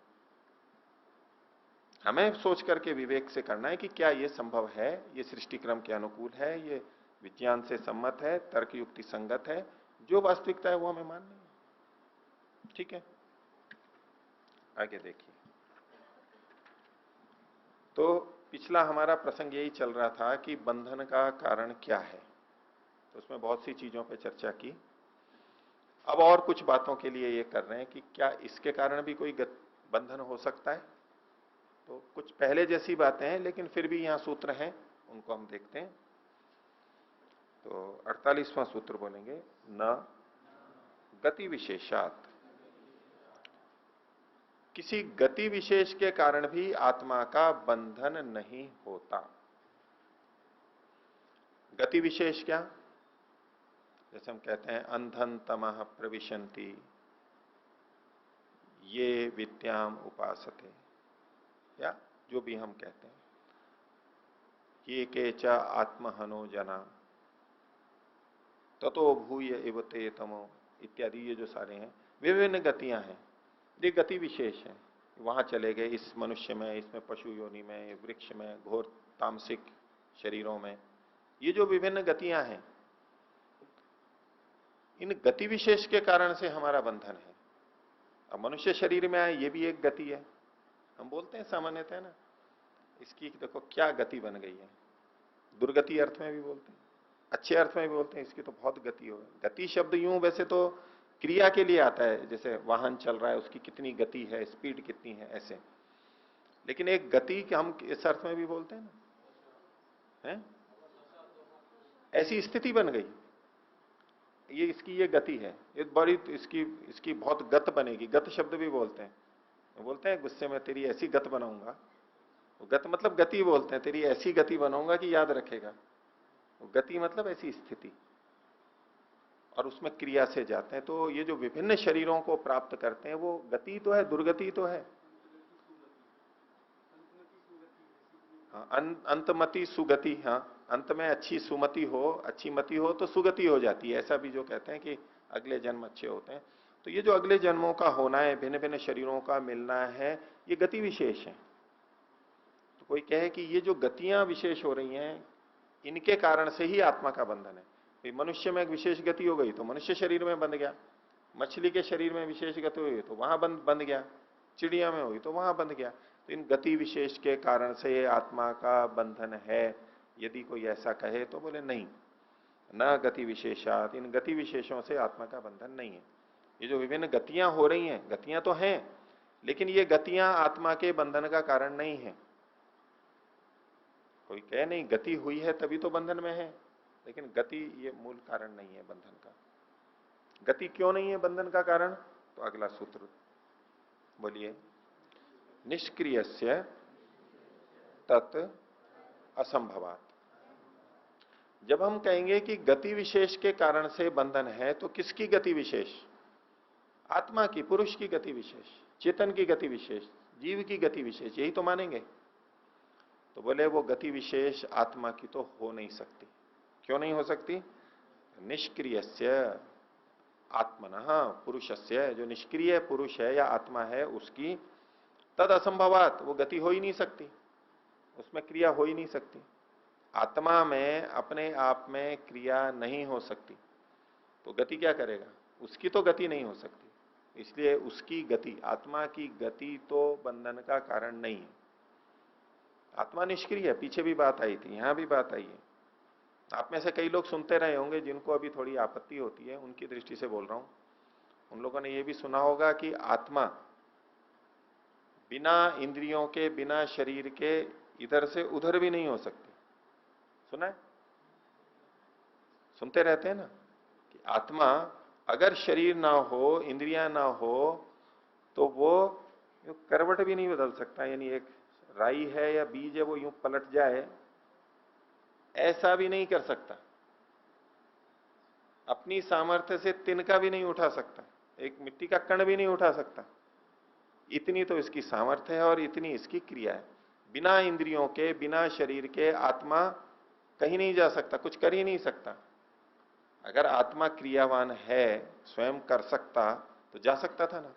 A: हमें सोच करके विवेक से करना है कि क्या ये संभव है, ये सृष्टि क्रम के अनुकूल है, ये विज्ञान से सम्मत है, तर्क युक्ति संगत है, जो वास्तविकता है वो हमें माननी है। ठीक है, आगे देखिए। तो पिछला हमारा प्रसंग यही चल रहा था कि बंधन का कारण क्या है, तो उसमें बहुत सी चीजों पे चर्चा की। अब और कुछ बातों के लिए ये कर रहे हैं कि क्या इसके कारण भी कोई बंधन हो सकता है। तो कुछ पहले जैसी बातें हैं, लेकिन फिर भी यहां सूत्र हैं, उनको हम देखते हैं। तो 48वां सूत्र बोलेंगे, न गति विशेषात, किसी गति विशेष के कारण भी आत्मा का बंधन नहीं होता। गति विशेष क्या? जैसे हम कहते हैं अंधन तमः प्रविशन्ति ये विद्याम उपासते, या जो भी हम कहते हैं, ये के च आत्महनो जना ततो भूय इव ते तमो इत्यादि, ये जो सारे हैं विभिन्न गतियां हैं, ये गति विशेष है। वहां चले गए, इस मनुष्य में, इसमें पशु योनि में, वृक्ष में, घोर तामसिक शरीरों में, ये जो विभिन्न गतियां हैं, इन गति विशेष के कारण से हमारा बंधन है। अब मनुष्य शरीर में आए, ये भी एक गति है। हम बोलते हैं सामान्यतः ना, इसकी देखो क्या गति बन गई है, दुर्गति अर्थ में भी बोलते हैं, अच्छे अर्थ में भी बोलते हैं, इसकी तो बहुत गति हो गई। गति शब्द यूं वैसे तो क्रिया के लिए आता है, जैसे वाहन चल रहा है उसकी कितनी गति है, स्पीड कितनी है, ऐसे। लेकिन एक गति कि हम इस अर्थ में भी बोलते हैं ना, है ऐसी स्थिति बन गई, ये इसकी ये गति है, ये बड़ी इसकी बहुत गत बनेगी, गत शब्द भी बोलते हैं गुस्से में तेरी ऐसी गत बनाऊंगा, गत मतलब गति बोलते हैं, तेरी ऐसी गति बनाऊंगा कि याद रखेगा। गति मतलब ऐसी स्थिति, और उसमें क्रिया से जाते हैं। तो ये जो विभिन्न शरीरों को प्राप्त करते हैं वो गति तो है, दुर्गति तो है। हाँ, अंतमति सुगति, हाँ, अंत में अच्छी सुमति हो, अच्छी मति हो तो सुगति हो जाती है, ऐसा भी जो कहते हैं कि अगले जन्म अच्छे होते हैं। तो ये जो अगले जन्मों का होना है, भिन्न भिन्न शरीरों का मिलना है, ये गति विशेष है। तो कोई कहे कि ये जो गतियां विशेष हो रही हैं, इनके कारण से ही आत्मा का बंधन है। मनुष्य में एक विशेष गति हो गई तो मनुष्य शरीर में बंध गया, मछली के शरीर में विशेष गति हुई तो वहां बंध गया, चिड़िया में हुई तो वहां बंध गया। तो इन गति विशेष के कारण से आत्मा का बंधन है, यदि कोई ऐसा कहे तो बोले नहीं, न गति विशेषात, इन गति विशेषों से आत्मा का बंधन नहीं है। ये जो विभिन्न गतियां हो रही हैं, गतियां तो हैं, लेकिन ये गतियां आत्मा के बंधन का कारण नहीं है। कोई कहे नहीं गति हुई है तभी तो बंधन में है, लेकिन गति ये मूल कारण नहीं है बंधन का। गति क्यों नहीं है बंधन का कारण? तो अगला सूत्र बोलिए, निष्क्रियस्य तत् असंभवात। जब हम कहेंगे कि गति विशेष के कारण से बंधन है, तो किसकी गति विशेष? आत्मा की, पुरुष की गति विशेष, चेतन की गति विशेष, जीव की गति विशेष, यही तो मानेंगे। तो बोले वो गति विशेष आत्मा की तो हो नहीं सकती। क्यों नहीं हो सकती? निष्क्रियस्य आत्मनः पुरुषस्य, जो निष्क्रिय पुरुष है या आत्मा है उसकी, तद असंभवात, वो गति हो ही नहीं सकती, उसमें क्रिया हो ही नहीं सकती। आत्मा में अपने आप में क्रिया नहीं हो सकती, तो गति क्या करेगा? उसकी तो गति नहीं हो सकती, इसलिए उसकी गति, आत्मा की गति तो बंधन का कारण नहीं है। आत्मा निष्क्रिय है, पीछे भी बात आई थी, यहां भी बात आई है। आप में से कई लोग सुनते रहे होंगे जिनको अभी थोड़ी आपत्ति होती है, उनकी दृष्टि से बोल रहा हूं। उन लोगों ने यह भी सुना होगा कि आत्मा बिना इंद्रियों के, बिना शरीर के इधर से उधर भी नहीं हो सकती। सुना है? सुनते रहते हैं ना कि आत्मा अगर शरीर ना हो, इंद्रियां ना हो, तो वो करवट भी नहीं बदल सकता। यानी एक राई है या बीज है, वो यूं पलट जाए ऐसा भी नहीं कर सकता, अपनी सामर्थ्य से तिनका भी नहीं उठा सकता। एक मिट्टी का कण भी नहीं उठा सकता। इतनी तो इसकी सामर्थ्य है और इतनी इसकी क्रिया है। बिना इंद्रियों के, बिना शरीर के आत्मा कहीं नहीं जा सकता, कुछ कर ही नहीं सकता। अगर आत्मा क्रियावान है, स्वयं कर सकता, तो जा सकता था ना।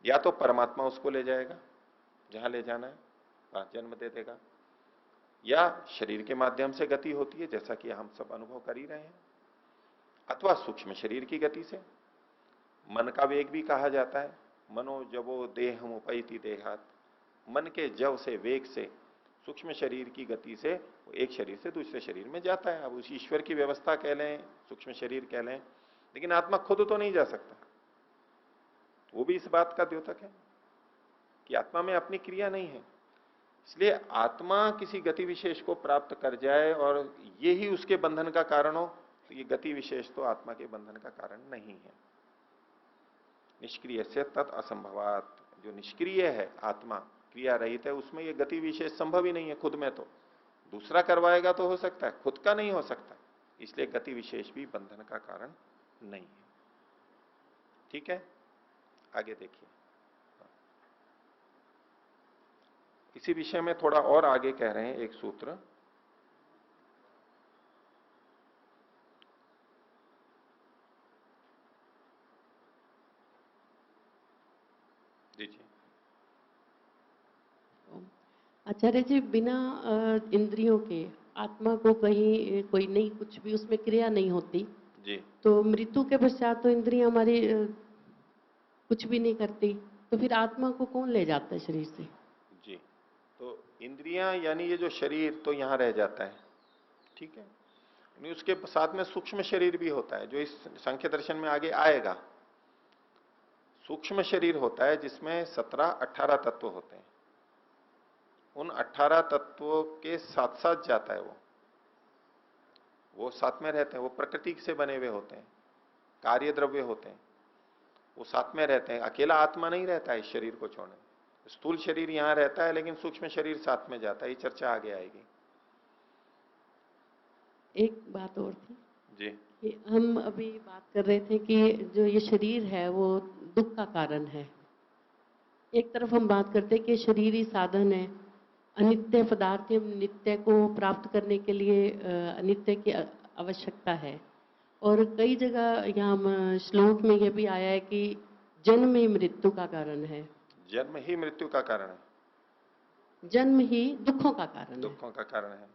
A: या तो परमात्मा उसको ले जाएगा जहां ले जाना है, वहां जन्म दे देगा, या शरीर के माध्यम से गति होती है जैसा कि हम सब अनुभव कर ही रहे हैं, अथवा सूक्ष्म शरीर की गति से। मन का वेग भी कहा जाता है, मनो जबो देहम उपैति देहात। मन के जव से, वेग से, सूक्ष्म शरीर की गति से वो एक शरीर से दूसरे शरीर में जाता है। अब उस ईश्वर की व्यवस्था कह लें, सूक्ष्म शरीर कह लें, लेकिन आत्मा खुद तो नहीं जा सकता। वो भी इस बात का द्योतक है कि आत्मा में अपनी क्रिया नहीं है। इसलिए आत्मा किसी गति विशेष को प्राप्त कर जाए और ये ही उसके बंधन का कारण हो, तो ये गति विशेष तो आत्मा के बंधन का कारण नहीं है। निष्क्रिय से तत् असंभवात, जो निष्क्रिय है आत्मा, क्रिया रहित है, उसमें ये गति विशेष संभव ही नहीं है खुद में। तो दूसरा करवाएगा तो हो सकता है, खुद का नहीं हो सकता। इसलिए गति विशेष भी बंधन का कारण नहीं है। ठीक है, आगे देखिए। इसी विषय में थोड़ा और आगे कह रहे हैं एक सूत्र। दीजिए।
F: आचार्य जी, बिना इंद्रियों के आत्मा को कहीं कोई नहीं, कुछ भी उसमें क्रिया नहीं होती,
A: जी।
F: तो मृत्यु के पश्चात तो इंद्रियां हमारी कुछ भी नहीं करती, तो फिर आत्मा को कौन ले जाता है शरीर से?
A: जी, तो इंद्रियां यानी ये जो शरीर तो यहां रह जाता है, ठीक है। यानी उसके साथ में सूक्ष्म शरीर भी होता है, जो इस सांख्य दर्शन में आगे आएगा। सूक्ष्म शरीर होता है जिसमें 17-18 तत्व होते हैं। उन 18 तत्वों के साथ साथ जाता है वो साथ में रहते हैं। वो प्रकृति से बने हुए होते हैं, कार्य द्रव्य होते हैं, वो साथ में रहते हैं। अकेला आत्मा नहीं रहता है इस शरीर को छोड़ने। स्थूल शरीर यहां रहता है लेकिन सूक्ष्म शरीर साथ में जाता है। ये चर्चा आगे आएगी।
F: एक बात और थी
A: जी।
F: कि हम अभी बात कर रहे थे कि जो ये शरीर है वो दुख का कारण है। एक तरफ हम बात करते हैं कि शरीर ही साधन है, अनित्य पदार्थ, नित्य को प्राप्त करने के लिए अनित्य की आवश्यकता है। और कई जगह यहाँ श्लोक में यह भी आया है कि जन्म ही मृत्यु का कारण है।
A: जन्म ही मृत्यु का कारण है,
F: जन्म ही दुखों का कारण है।
A: दुखों का कारण है,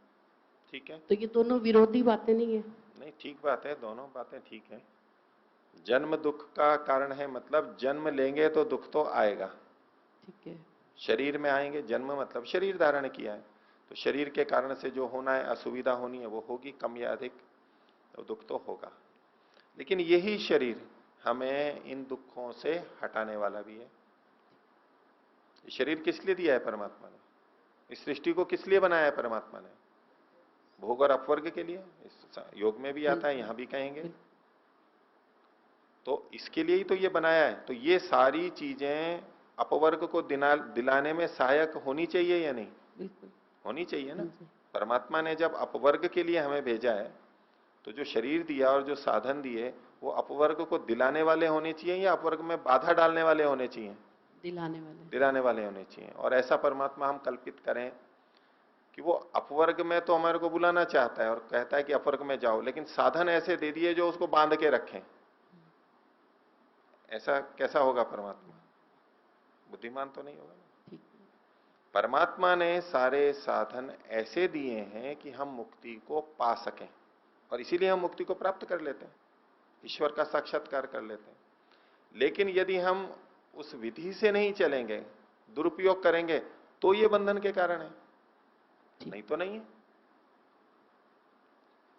A: ठीक है।
F: तो ये दोनों विरोधी बातें नहीं है?
A: नहीं, ठीक बात है, दोनों बातें ठीक है। जन्म दुख का कारण है मतलब जन्म लेंगे तो दुख तो आएगा।
F: ठीक है।
A: शरीर में आएंगे, जन्म मतलब शरीर धारण किया है, तो शरीर के कारण से जो होना है, असुविधा होनी है, वो होगी कम या अधिक, तो दुख तो होगा। लेकिन यही शरीर हमें इन दुखों से हटाने वाला भी है। शरीर किस लिए दिया है परमात्मा ने? इस सृष्टि को किस लिए बनाया है परमात्मा ने? भोग और अपवर्ग के लिए। इस योग में भी आता है, यहां भी कहेंगे। तो इसके लिए ही तो ये बनाया है। तो ये सारी चीजें अपवर्ग को दिलाने में सहायक होनी चाहिए या नहीं?
F: बिल्कुल
A: होनी चाहिए ना।
F: जी।
A: परमात्मा ने जब अपवर्ग के लिए हमें भेजा है, तो जो शरीर दिया और जो साधन दिए वो अपवर्ग को दिलाने वाले होने चाहिए या अपवर्ग में बाधा डालने वाले होने चाहिए? दिलाने वाले होने चाहिए। और ऐसा परमात्मा हम कल्पित करें कि वो अपवर्ग में तो हमारे को बुलाना चाहता है और कहता है कि अपवर्ग में जाओ, लेकिन साधन ऐसे दे दिए जो उसको बांध के रखें। ऐसा कैसा होगा परमात्मा? बुद्धिमान तो नहीं होगा ना। परमात्मा ने सारे साधन ऐसे दिए हैं कि हम मुक्ति को पा सकें, और इसीलिए हम मुक्ति को प्राप्त कर लेते हैं, ईश्वर का साक्षात्कार कर लेते हैं। लेकिन यदि हम उस विधि से नहीं चलेंगे, दुरुपयोग करेंगे, तो ये बंधन के कारण है, नहीं तो नहीं है।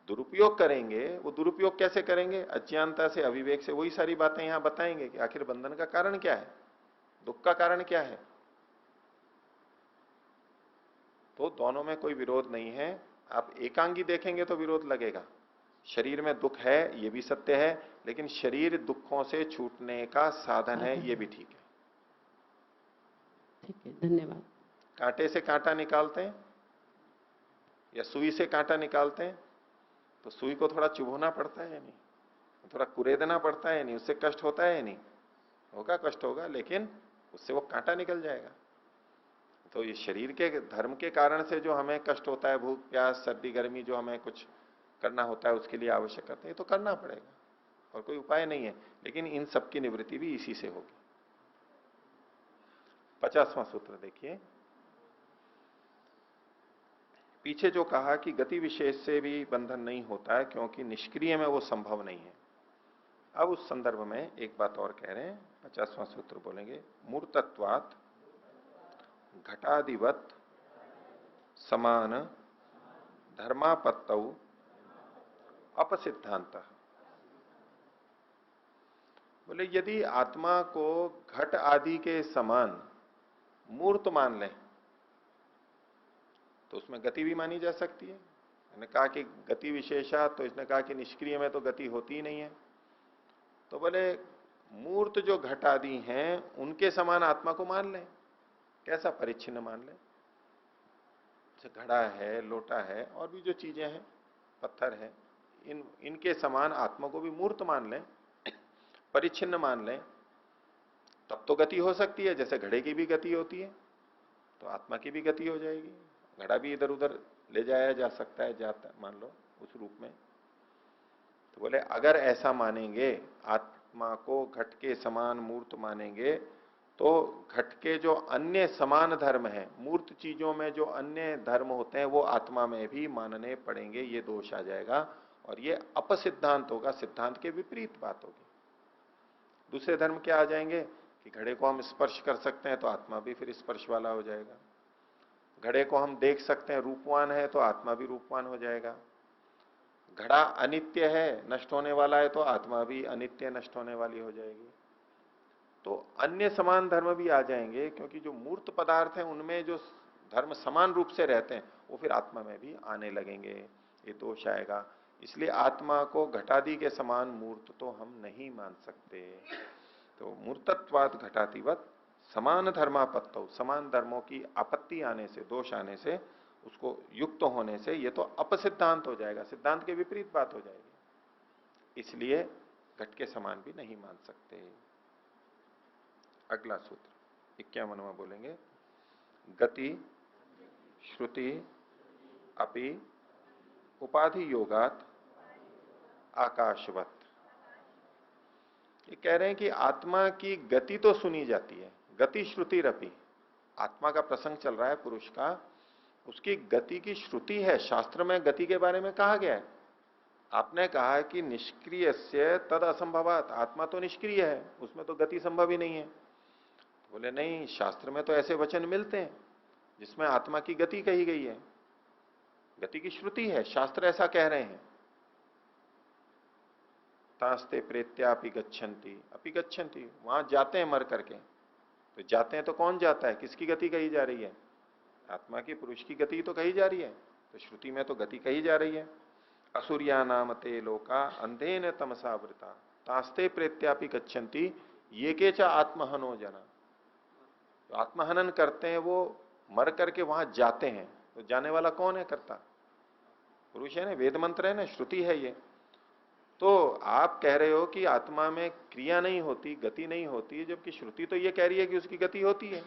A: दुरुपयोग करेंगे, वो दुरुपयोग कैसे करेंगे? अज्ञानता से, अविवेक से। वही सारी बातें यहां बताएंगे कि आखिर बंधन का कारण क्या है, दुख का कारण क्या है। तो दोनों में कोई विरोध नहीं है। आप एकांगी देखेंगे तो विरोध लगेगा। शरीर में दुख है, ये भी सत्य है, लेकिन शरीर दुखों से छूटने का साधन है, ये भी ठीक है।
F: ठीक है, धन्यवाद।
A: कांटे से कांटा निकालते हैं या सुई से कांटा निकालते हैं, तो सुई को थोड़ा चुभोना पड़ता है या नहीं? थोड़ा कुरेदना पड़ता है नहीं, उससे कष्ट होता है नहीं, होगा कष्ट होगा, लेकिन उससे वो कांटा निकल जाएगा। तो ये शरीर के धर्म के कारण से जो हमें कष्ट होता है, भूख प्यास सर्दी गर्मी, जो हमें कुछ करना होता है उसके लिए आवश्यक करते हैं, तो करना पड़ेगा और कोई उपाय नहीं है। लेकिन इन सब की निवृत्ति भी इसी से होगी। 50वां सूत्र देखिए, पीछे जो कहा कि गति विशेष से भी बंधन नहीं होता है क्योंकि निष्क्रिय में वो संभव नहीं है। अब उस संदर्भ में एक बात और कह रहे हैं, 50वां सूत्र बोलेंगे, मूर्तत्वात् घटादिवत समान धर्मापत्तौ अपसिद्धांत। बोले यदि आत्मा को घट आदि के समान मूर्त मान लें तो उसमें गति भी मानी जा सकती है। मैंने कहा कि गति विशेषा, तो इसने कहा कि निष्क्रिय में तो गति होती ही नहीं है। तो बोले मूर्त जो घट आदि हैं उनके समान आत्मा को मान लें। कैसा परिच्छिन्न मान लें? जैसे घड़ा है, लोटा है, और भी जो चीजें हैं, पत्थर है, इनके समान आत्मा को भी मूर्त मान लें, परिच्छिन्न मान लें, तब तो गति हो सकती है। जैसे घड़े की भी गति होती है तो आत्मा की भी गति हो जाएगी। घड़ा भी इधर उधर ले जाया जा सकता है, जाता मान लो उस रूप में। तो बोले अगर ऐसा मानेंगे, आत्मा को घट के समान मूर्त मानेंगे, तो घट के जो अन्य समान धर्म है, मूर्त चीजों में जो अन्य धर्म होते हैं वो आत्मा में भी मानने पड़ेंगे। ये दोष आ जाएगा और ये अपसिद्धांत होगा, सिद्धांत के विपरीत बात होगी। दूसरे धर्म क्या आ जाएंगे कि घड़े को हम स्पर्श कर सकते हैं तो आत्मा भी फिर स्पर्श वाला हो जाएगा। घड़े को हम देख सकते हैं, रूपवान है, तो आत्मा भी रूपवान हो जाएगा। घड़ा अनित्य है, नष्ट होने वाला है, तो आत्मा भी अनित्य नष्ट होने वाली हो जाएगी। तो अन्य समान धर्म भी आ जाएंगे, क्योंकि जो मूर्त पदार्थ हैं उनमें जो धर्म समान रूप से रहते हैं वो फिर आत्मा में भी आने लगेंगे। ये दोष आएगा। इसलिए आत्मा को घटादि के समान मूर्त तो हम नहीं मान सकते। तो मूर्तत्वाद घटातिवत समान धर्मापत्तो, समान धर्मों की आपत्ति आने से, दोष आने से, उसको युक्त होने से ये तो अपसिद्धांत हो जाएगा, सिद्धांत के विपरीत बात हो जाएगी। इसलिए घट के समान भी नहीं मान सकते। अगला सूत्र 51वां बोलेंगे, गति श्रुति अपि उपाधि योगात आकाशवत। ये कह रहे हैं कि आत्मा की गति तो सुनी जाती है, गति श्रुति रपि, आत्मा का प्रसंग चल रहा है पुरुष का, उसकी गति की श्रुति है। शास्त्र में गति के बारे में कहा गया है। आपने कहा है कि निष्क्रिय से तद असंभवात, आत्मा तो निष्क्रिय है, उसमें तो गति संभव ही नहीं है। बोले नहीं, शास्त्र में तो ऐसे वचन मिलते हैं जिसमें आत्मा की गति कही गई है, गति की श्रुति है, शास्त्र ऐसा कह रहे हैं। तास्ते प्रेत्यापि गच्छन्ति, अपि गच्छन्ति, वहां जाते हैं मर करके। तो जाते हैं तो कौन जाता है, किसकी गति कही जा रही है? आत्मा की, पुरुष की गति तो कही जा रही है। तो श्रुति में तो गति कही जा रही है। असुरिया नाम ते लोका अंधेन तमसावृता तास्ते प्रेत्यापि गच्छन्ति ये के चा आत्महनो जना। तो आत्महनन करते हैं वो मर करके वहां जाते हैं। तो जाने वाला कौन है? कर्ता पुरुष है ना, वेद मंत्र है ना, श्रुति है ये। तो आप कह रहे हो कि आत्मा में क्रिया नहीं होती, गति नहीं होती, जबकि श्रुति तो ये कह रही है कि उसकी गति होती है।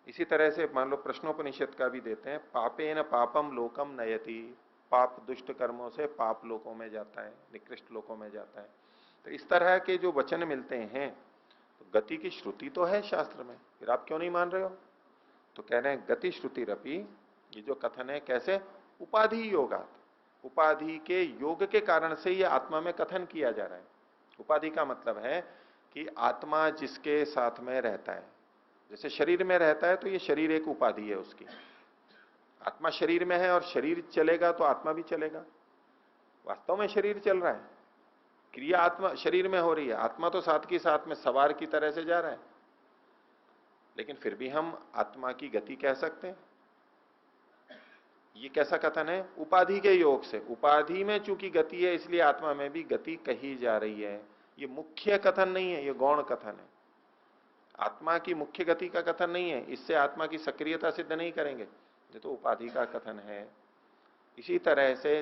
A: इसी तरह से मान लो प्रश्नोपनिषद का भी देते हैं, पापेन पापम लोकम नयति, पाप दुष्ट कर्मों से पाप लोकों में जाता है, निकृष्ट लोकों में जाता है। तो इस तरह के जो वचन मिलते हैं, तो गति की श्रुति तो है शास्त्र में, फिर आप क्यों नहीं मान रहे हो? तो कह रहे हैं गति श्रुति रपि, ये जो कथन है कैसे? उपाधि योगात, उपाधि के योग के कारण से ये आत्मा में कथन किया जा रहा है। उपाधि का मतलब है कि आत्मा जिसके साथ में रहता है, जैसे शरीर में रहता है तो ये शरीर एक उपाधि है उसकी। आत्मा शरीर में है और शरीर चलेगा तो आत्मा भी चलेगा। वास्तव में शरीर चल रहा है, क्रिया आत्मा शरीर में हो रही है, आत्मा तो साथ की साथ में सवार की तरह से जा रहा है। लेकिन फिर भी हम आत्मा की गति कह सकते हैं। ये कैसा कथन है? उपाधि के योग से, उपाधि में चूंकि गति है इसलिए आत्मा में भी गति कही जा रही है। ये मुख्य कथन नहीं है, ये गौण कथन है। आत्मा की मुख्य गति का कथन नहीं है, इससे आत्मा की सक्रियता सिद्ध नहीं करेंगे, ये तो उपाधि का कथन है। इसी तरह से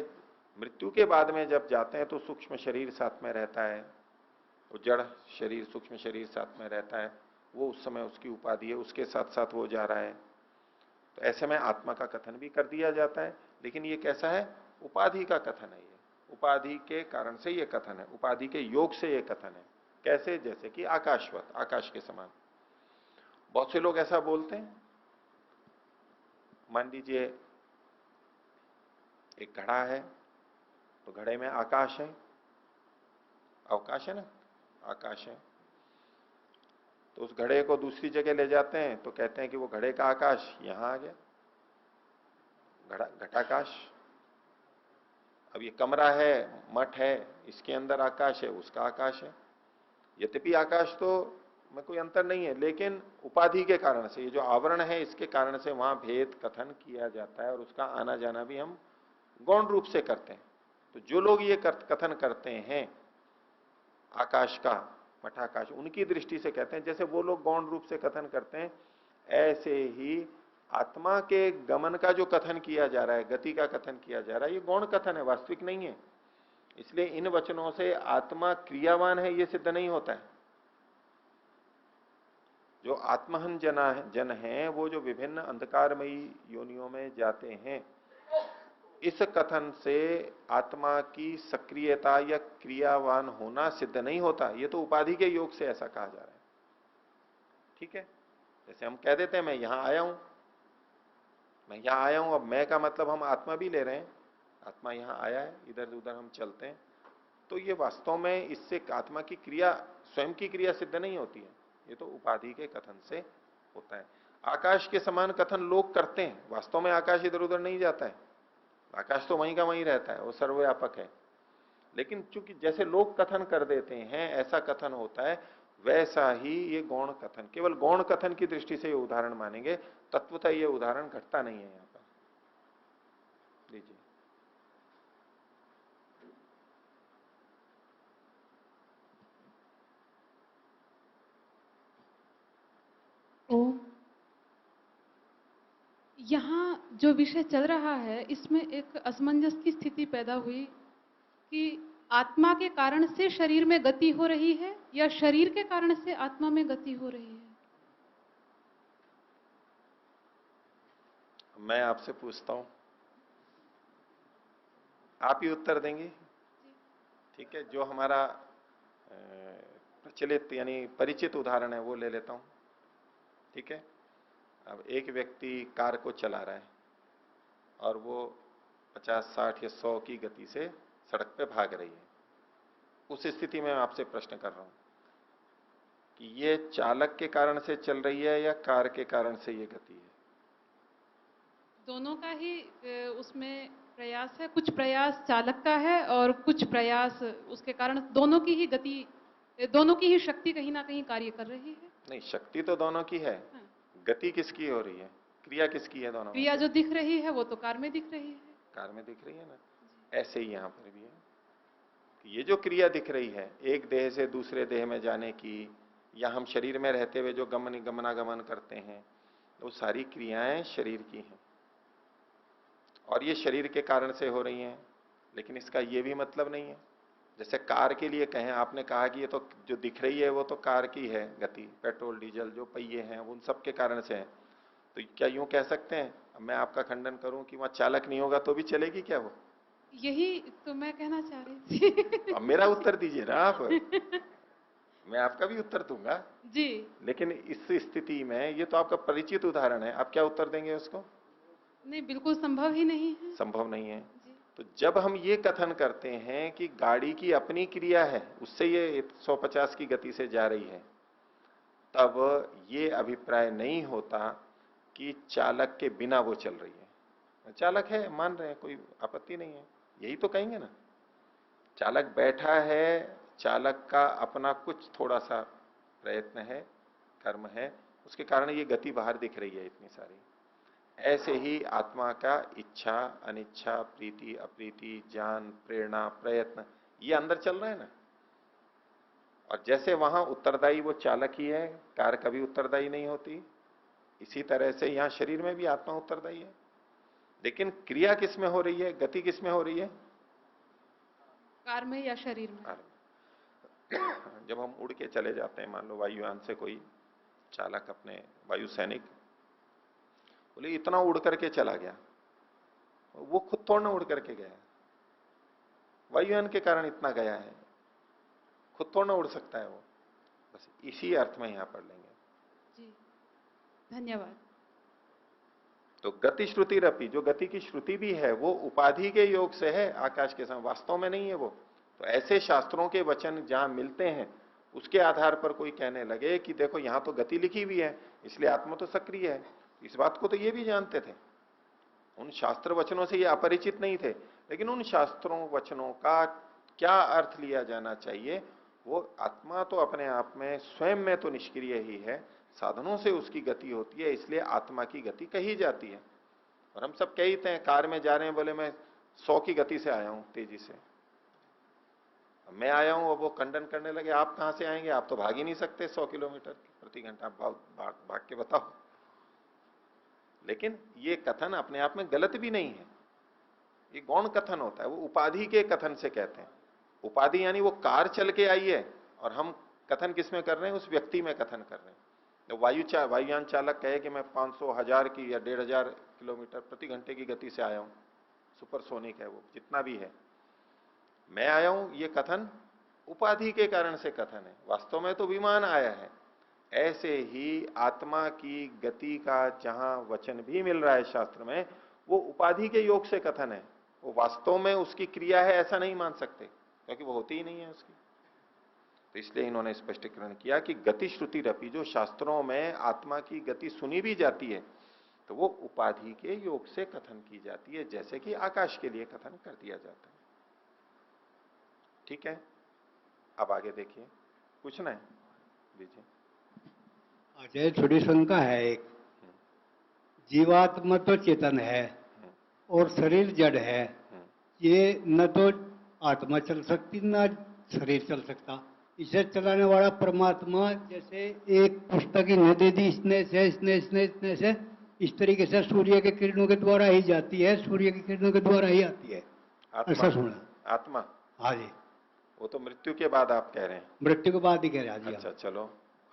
A: मृत्यु के बाद में जब जाते हैं तो सूक्ष्म शरीर साथ में रहता है, वो जड़ शरीर सूक्ष्म शरीर साथ में रहता है, वो उस समय उसकी उपाधि है, उसके साथ साथ वो जा रहा है। तो ऐसे में आत्मा का कथन भी कर दिया जाता है, लेकिन ये कैसा है? उपाधि का कथन है। ये उपाधि के कारण से ये कथन है, उपाधि के योग से ये कथन है। कैसे? जैसे कि आकाशवत, आकाश के समान। बहुत से लोग ऐसा बोलते हैं। मान लीजिए एक घड़ा है, तो घड़े में आकाश है, अवकाश है ना, आकाश है। तो उस घड़े को दूसरी जगह ले जाते हैं तो कहते हैं कि वो घड़े का आकाश यहां आ गया, घटाकाश। अब ये कमरा है, मठ है, इसके अंदर आकाश है, उसका आकाश है। यद्यपि आकाश तो में कोई अंतर नहीं है, लेकिन उपाधि के कारण से, ये जो आवरण है इसके कारण से वहां भेद कथन किया जाता है और उसका आना जाना भी हम गौण रूप से करते हैं। तो जो लोग ये कथन करते हैं आकाश का, मठाकाश, उनकी दृष्टि से कहते हैं, जैसे वो लोग गौण रूप से कथन करते हैं, ऐसे ही आत्मा के गमन का जो कथन किया जा रहा है, गति का कथन किया जा रहा है, ये गौण कथन है, वास्तविक नहीं है। इसलिए इन वचनों से आत्मा क्रियावान है ये सिद्ध नहीं होता है। जो आत्महन जन है, वो जो विभिन्न अंधकारमयी योनियों में जाते हैं, इस कथन से आत्मा की सक्रियता या क्रियावान होना सिद्ध नहीं होता। ये तो उपाधि के योग से ऐसा कहा जा रहा है। ठीक है? जैसे हम कह देते हैं मैं यहां आया हूं, मैं यहां आया हूं, अब मैं का मतलब हम आत्मा भी ले रहे हैं, आत्मा यहां आया है, इधर उधर हम चलते हैं, तो ये वास्तव में इससे आत्मा की क्रिया, स्वयं की क्रिया सिद्ध नहीं होती है। ये तो उपाधि के कथन से होता है। आकाश के समान कथन लोग करते हैं, वास्तव में आकाश इधर उधर नहीं जाता है, आकाश तो वहीं का वहीं रहता है, वो सर्वव्यापक है। लेकिन चूंकि जैसे लोग कथन कर देते हैं ऐसा कथन होता है, वैसा ही ये गौण कथन, केवल गौण कथन की दृष्टि से ये उदाहरण मानेंगे, तत्वतः ये उदाहरण घटता नहीं है यहां पर। लीजिए।
D: यहाँ जो विषय चल रहा है इसमें एक असमंजस की स्थिति पैदा हुई कि आत्मा के कारण से शरीर में गति हो रही है या शरीर के कारण से आत्मा में गति हो रही है।
A: मैं आपसे पूछता हूं, आप ही उत्तर देंगे? ठीक है, जो हमारा प्रचलित यानी परिचित उदाहरण है वो ले लेता हूं। ठीक है, अब एक व्यक्ति कार को चला रहा है और वो 50, 60 या 100 की गति से सड़क पे भाग रही है। उस स्थिति में मैं आपसे प्रश्न कर रहा हूं कि ये चालक के कारण से चल रही है या कार के कारण से ये गति है?
D: दोनों का ही उसमें प्रयास है, कुछ प्रयास चालक का है और कुछ प्रयास उसके कारण, दोनों की ही गति, दोनों की ही शक्ति कहीं ना कहीं कार्य कर रही है। नहीं,
A: शक्ति तो दोनों की है। हाँ। गति किसकी हो रही है? क्रिया किसकी है? दोनों।
D: क्रिया जो दिख रही है वो तो कार में दिख रही है।
A: कार में दिख रही है ना, ऐसे ही यहां पर भी है। ये जो क्रिया दिख रही है एक देह से दूसरे देह में जाने की, या हम शरीर में रहते हुए जो गमनागमन करते हैं, वो सारी क्रियाएं शरीर की हैं और ये शरीर के कारण से हो रही हैं। लेकिन इसका ये भी मतलब नहीं है, जैसे कार के लिए कहें, आपने कहा कि ये तो जो दिख रही है वो तो कार की है गति, पेट्रोल डीजल जो पहिए हैं उन सब के कारण से है, तो क्या यूं कह सकते हैं? अब मैं आपका खंडन करूं कि वहां चालक नहीं होगा तो भी चलेगी क्या वो?
D: यही तो मैं कहना चाह रही थी।
A: अब मेरा उत्तर दीजिए ना आप। मैं आपका भी उत्तर दूंगा
D: जी,
A: लेकिन इस स्थिति में ये तो आपका परिचित उदाहरण है, आप क्या उत्तर देंगे उसको?
D: नहीं, बिल्कुल संभव ही नहीं है।
A: संभव नहीं है। तो जब हम ये कथन करते हैं कि गाड़ी की अपनी क्रिया है, उससे ये 150 की गति से जा रही है, तब ये अभिप्राय नहीं होता कि चालक के बिना वो चल रही है। चालक है, मान रहे हैं, कोई आपत्ति नहीं है, यही तो कहेंगे ना। चालक बैठा है, चालक का अपना कुछ थोड़ा सा प्रयत्न है, कर्म है, उसके कारण ये गति बाहर दिख रही है इतनी सारी। ऐसे ही आत्मा का इच्छा, अनिच्छा, प्रीति, अप्रीति, ज्ञान, प्रेरणा, प्रयत्न, ये अंदर चल रहा है ना। और जैसे वहां उत्तरदायी वो चालक ही है, कार कभी उत्तरदायी नहीं होती, इसी तरह से यहां शरीर में भी आत्मा उत्तरदायी है। लेकिन क्रिया किसमें हो रही है, गति किसमें हो रही है?
D: कार में या शरीर में?
A: जब हम उड़ के चले जाते हैं, मान लो वायुयान से कोई चालक, अपने वायु सैनिक बोले इतना उड़ करके चला गया, वो खुद थोड़ा ना उड़ करके गया, वायुयान के कारण इतना गया है, खुद थोड़ा ना उड़ सकता है वो। बस इसी अर्थ में यहां पढ़ लेंगे।
D: जी, धन्यवाद।
A: तो गति श्रुति रपी, जो गति की श्रुति भी है वो उपाधि के योग से है, आकाश के समान, वास्तव में नहीं है वो। तो ऐसे शास्त्रों के वचन जहां मिलते हैं उसके आधार पर कोई कहने लगे कि देखो यहां तो गति लिखी हुई है इसलिए आत्मा तो सक्रिय है, इस बात को तो ये भी जानते थे, उन शास्त्र वचनों से ये अपरिचित नहीं थे, लेकिन उन शास्त्रों वचनों का क्या अर्थ लिया जाना चाहिए, वो आत्मा तो अपने आप में स्वयं में तो निष्क्रिय ही है, साधनों से उसकी गति होती है, इसलिए आत्मा की गति कही जाती है। और हम सब कहते हैं कार में जा रहे हैं, बोले मैं 100 की गति से आया हूं, तेजी से मैं आया हूं, अब वो खंडन करने लगे आप कहां से आएंगे, आप तो भाग ही नहीं सकते 100 किलोमीटर प्रति घंटा, आप भाग के बताओ। लेकिन ये कथन अपने आप में गलत भी नहीं है, ये गौण कथन होता है, वो उपाधि के कथन से कहते हैं। उपाधि यानी वो कार चल के आई है और हम कथन किसमें कर रहे हैं, उस व्यक्ति में कथन कर रहे हैं। तो वायुयान चालक कहे कि मैं 500, 1000 की या 1500 किलोमीटर प्रति घंटे की गति से आया हूं, सुपरसोनिक है वो, जितना भी है, मैं आया हूं, ये कथन उपाधि के कारण से कथन है, वास्तव में तो विमान आया है। ऐसे ही आत्मा की गति का जहां वचन भी मिल रहा है शास्त्र में, वो उपाधि के योग से कथन है, वो वास्तव में उसकी क्रिया है ऐसा नहीं मान सकते, क्योंकि वो होती ही नहीं है उसकी। तो इसलिए इन्होंने स्पष्टीकरण किया कि गति श्रुति रपी, जो शास्त्रों में आत्मा की गति सुनी भी जाती है तो वो उपाधि के योग से कथन की जाती है, जैसे कि आकाश के लिए कथन कर दिया जाता है। ठीक है, अब आगे देखिए, पूछना है दीजिए।
B: आचार्य थोड़ी शंका है एक, जीवात्मा तो चेतन है और शरीर जड़ है, ये न तो आत्मा चल सकती न शरीर चल सकता, इसे चलाने वाला परमात्मा जैसे एक पुस्तक ही न दे दी, इसने से इस तरीके से सूर्य के किरणों के द्वारा ही जाती है, सूर्य की किरणों के द्वारा ही आती है, ऐसा सुना।
A: आत्मा,
B: हाँ जी,
A: वो तो मृत्यु के बाद आप कह रहे हैं,
B: मृत्यु के बाद ही कह रहे हैं जी।
A: अच्छा चलो,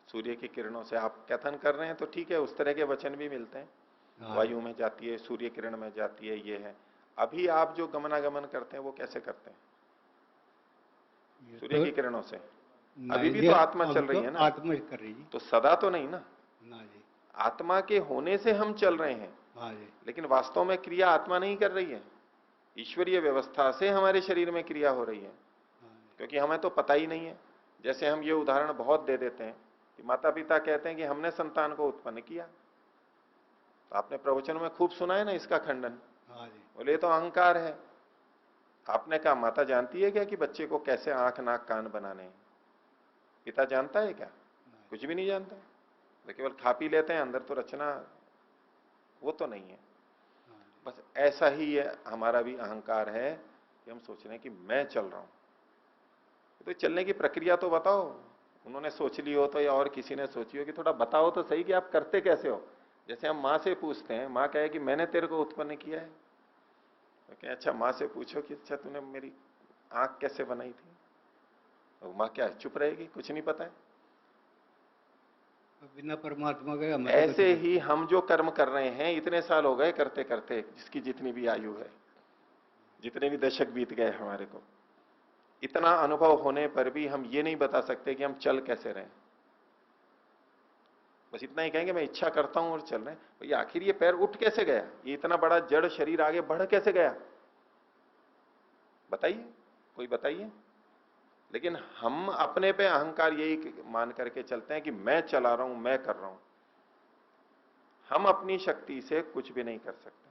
A: सूर्य की किरणों से आप कथन कर रहे हैं तो ठीक है, उस तरह के वचन भी मिलते हैं, वायु में जाती है, सूर्य किरण में जाती है, ये है। अभी आप जो गमनागमन करते हैं वो कैसे करते हैं, सूर्य की किरणों से? अभी भी तो आत्मा चल रही है ना,
B: आत्मा कर रही है,
A: तो सदा तो नहीं ना
B: जी,
A: आत्मा के होने से हम चल रहे हैं,
B: हाँ जी,
A: लेकिन वास्तव में क्रिया आत्मा नहीं कर रही है, ईश्वरीय व्यवस्था से हमारे शरीर में क्रिया हो रही है, क्योंकि हमें तो पता ही नहीं है। जैसे हम ये उदाहरण बहुत दे देते हैं कि माता पिता कहते हैं कि हमने संतान को उत्पन्न किया, तो आपने प्रवचन में खूब सुना है ना इसका खंडन, बोले तो अहंकार है। आपने कहा माता जानती है क्या कि बच्चे को कैसे आंख नाक कान बनाने हैं? पिता जानता है क्या? कुछ भी नहीं जानता, वो केवल खा पी लेते हैं, अंदर तो रचना वो तो नहीं है। बस ऐसा ही ये हमारा भी अहंकार है कि हम सोच रहे हैं कि मैं चल रहा हूं, तो चलने की प्रक्रिया तो बताओ, उन्होंने सोच ली हो तो या और किसी ने सोची हो कि थोड़ा बताओ तो सही कि आप करते कैसे हो। जैसे हम माँ से पूछते हैं, माँ कहे कि मैंने तेरे को उत्पन्न किया है, तो कहे अच्छा माँ से पूछो कि अच्छा तूने मेरी आंख कैसे बनाई थी, तो माँ क्या चुप रहेगी, कुछ नहीं पता है।
B: बिना परमात्मा के
A: ऐसे ही हम जो कर्म कर रहे हैं इतने साल हो गए करते करते, जिसकी जितनी भी आयु है, जितने भी दशक बीत गए हमारे को, इतना अनुभव होने पर भी हम ये नहीं बता सकते कि हम चल कैसे रहे। बस इतना ही कहेंगे मैं इच्छा करता हूं और चल रहे हैं। तो ये आखिर ये पैर उठ कैसे गया, ये इतना बड़ा जड़ शरीर आगे बढ़ कैसे गया, बताइए, कोई बताइए। लेकिन हम अपने पे अहंकार यही मान करके चलते हैं कि मैं चला रहा हूं, मैं कर रहा हूं। हम अपनी शक्ति से कुछ भी नहीं कर सकते,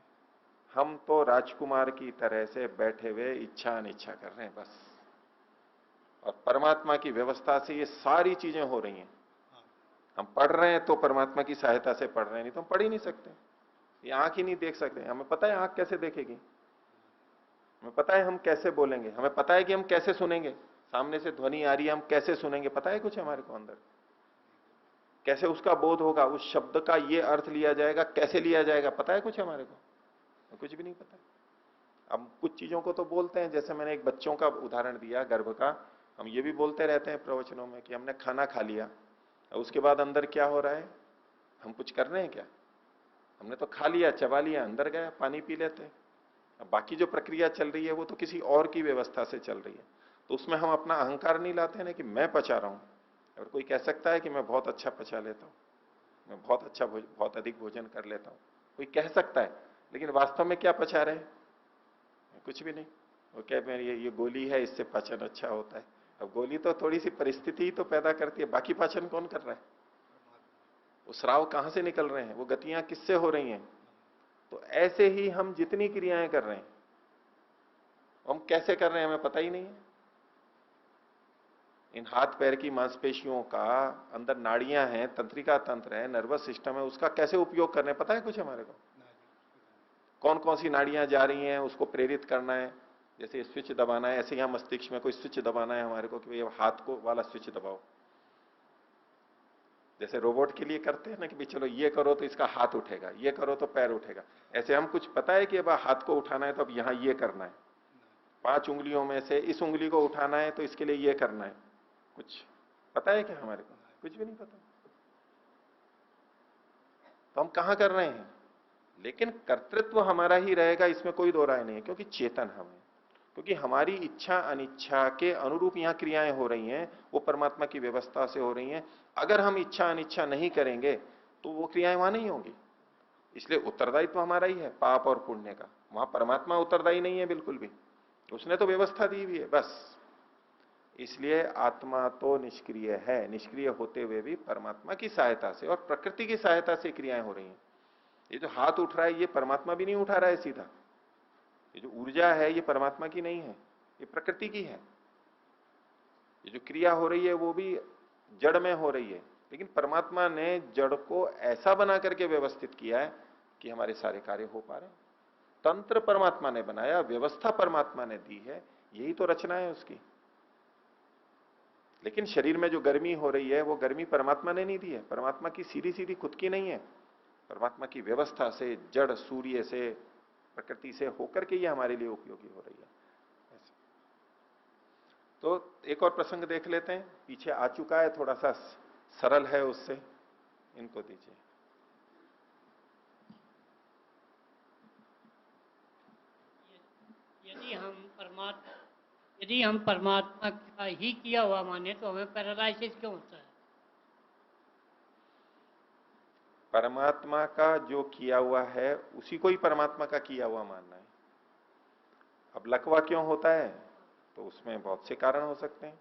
A: हम तो राजकुमार की तरह से बैठे हुए इच्छा अनिच्छा कर रहे हैं बस। और परमात्मा की व्यवस्था से ये सारी चीजें हो रही हैं। हम पढ़ रहे हैं तो परमात्मा की सहायता से पढ़ रहे हैं, नहीं तो हम पढ़ ही नहीं सकते। ये आंख ही नहीं देख सकते, हमें पता है आंख कैसे देखेगी, हमें पता है हम कैसे बोलेंगे, हमें पता है कि हम कैसे सुनेंगे, सामने से ध्वनि आ रही है हम कैसे सुनेंगे, पता है कुछ हमारे को अंदर कैसे उसका बोध होगा, उस शब्द का ये अर्थ लिया जाएगा, कैसे लिया जाएगा, पता है कुछ हमारे को? कुछ भी नहीं पता। अब कुछ चीजों को तो बोलते हैं, जैसे मैंने एक बच्चों का उदाहरण दिया गर्भ का, हम ये भी बोलते रहते हैं प्रवचनों में कि हमने खाना खा लिया, और उसके बाद अंदर क्या हो रहा है, हम कुछ कर रहे हैं क्या? हमने तो खा लिया, चबा लिया, अंदर गया, पानी पी लेते हैं। अब बाकी जो प्रक्रिया चल रही है वो तो किसी और की व्यवस्था से चल रही है, तो उसमें हम अपना अहंकार नहीं लाते हैं ना कि मैं पचा रहा हूं। और कोई कह सकता है कि मैं बहुत अच्छा पचा लेता हूं, मैं बहुत अच्छा बहुत अधिक भोजन कर लेता हूं, कोई कह सकता है, लेकिन वास्तव में क्या पचा रहे हैं? कुछ भी नहीं। वो क्या मेरी ये गोली है, इससे पाचन अच्छा होता है। अब गोली तो थोड़ी सी परिस्थिति ही तो पैदा करती है, बाकी पाचन कौन कर रहा है? वो स्राव कहां से निकल रहे हैं, वो गतियां किससे हो रही हैं? तो ऐसे ही हम जितनी क्रियाएं कर रहे हैं, हम कैसे कर रहे हैं हमें पता ही नहीं है। इन हाथ पैर की मांसपेशियों का अंदर नाड़ियां हैं, तंत्रिका तंत्र है, नर्वस सिस्टम है, उसका कैसे उपयोग करना है पता है कुछ हमारे को? कौन कौन सी नाड़ियां जा रही हैं, उसको प्रेरित करना है। जैसे स्विच दबाना है, ऐसे यहां मस्तिष्क में कोई स्विच दबाना है हमारे को कि भाई हाथ को वाला स्विच दबाओ, जैसे रोबोट के लिए करते हैं ना कि भाई चलो ये करो तो इसका हाथ उठेगा, ये करो तो पैर उठेगा। ऐसे हम कुछ पता है कि अब हाथ को उठाना है तो अब यहां ये करना है, 5 उंगलियों में से इस उंगली को उठाना है तो इसके लिए ये करना है, कुछ पता है क्या हमारे को? कुछ भी नहीं पता। तो हम कहां कर रहे हैं? लेकिन कर्तृत्व हमारा ही रहेगा, इसमें कोई दो राय नहीं है, क्योंकि चेतन हम है, क्योंकि हमारी इच्छा अनिच्छा के अनुरूप यहां क्रियाएं हो रही हैं, वो परमात्मा की व्यवस्था से हो रही हैं। अगर हम इच्छा अनिच्छा नहीं करेंगे तो वो क्रियाएं वहां नहीं होंगी। इसलिए उत्तरदायित्व हमारा ही है पाप और पुण्य का, वहां परमात्मा उत्तरदायी नहीं है बिल्कुल भी, उसने तो व्यवस्था दी हुई है बस। इसलिए आत्मा तो निष्क्रिय है, निष्क्रिय होते हुए भी परमात्मा की सहायता से और प्रकृति की सहायता से क्रियाएं हो रही हैं। ये जो हाथ उठ रहा है ये परमात्मा भी नहीं उठा रहा है सीधा, ये जो ऊर्जा है ये परमात्मा की नहीं है, ये प्रकृति की है। ये जो क्रिया हो रही है वो भी जड़ में हो रही है, लेकिन परमात्मा ने जड़ को ऐसा बना करके व्यवस्थित किया है कि हमारे सारे कार्य हो पा रहे हैं। तंत्र परमात्मा ने बनाया, व्यवस्था परमात्मा ने दी है, यही तो रचना है उसकी। लेकिन शरीर में जो गर्मी हो रही है वो गर्मी परमात्मा ने नहीं दी है, परमात्मा की सीधी सीधी खुद की नहीं है, परमात्मा की व्यवस्था से, जड़ सूर्य से, प्रकृति से होकर के ये हमारे लिए उपयोगी हो रही है। ऐसे। तो एक और प्रसंग देख लेते हैं, पीछे आ चुका है, थोड़ा सा सरल है उससे, इनको दीजिए।
G: यदि हम परमात्मा का ही किया हुआ माने तो हमें पैरालाइसिस क्यों होता है?
A: परमात्मा का जो किया हुआ है उसी को ही परमात्मा का किया हुआ मानना है। अब लकवा क्यों होता है? तो उसमें बहुत से कारण हो सकते हैं,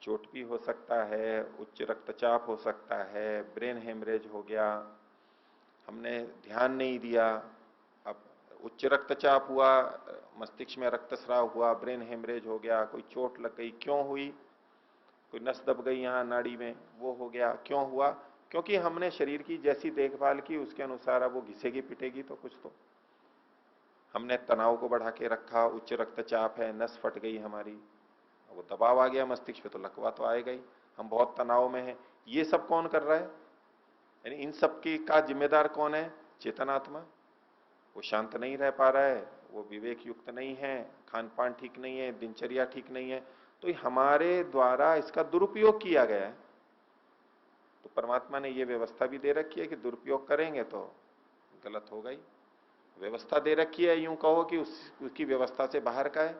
A: चोट भी हो सकता है, उच्च रक्तचाप हो सकता है, ब्रेन हेमरेज हो गया, हमने ध्यान नहीं दिया, अब उच्च रक्तचाप हुआ, मस्तिष्क में रक्तस्राव हुआ, ब्रेन हेमरेज हो गया, कोई चोट लग गई, क्यों हुई? कोई नस दब गई यहाँ नाड़ी में, वो हो गया, क्यों हुआ? क्योंकि हमने शरीर की जैसी देखभाल की उसके अनुसार अब वो घिसेगी पिटेगी तो कुछ तो। हमने तनाव को बढ़ा के रखा, उच्च रक्तचाप है, नस फट गई हमारी, वो दबाव आ गया मस्तिष्क पे तो लकवा तो आएगा ही। हम बहुत तनाव में हैं, ये सब कौन कर रहा है? यानी इन सब की का जिम्मेदार कौन है? चेतनात्मा। वो शांत नहीं रह पा रहा है, वो विवेक युक्त नहीं है, खान पान ठीक नहीं है, दिनचर्या ठीक नहीं है, तो ये हमारे द्वारा इसका दुरुपयोग किया गया है। तो परमात्मा ने ये व्यवस्था भी दे रखी है कि दुरुपयोग करेंगे तो गलत होगा ही। व्यवस्था दे रखी है, यूं कहो कि उसकी व्यवस्था से बाहर का है।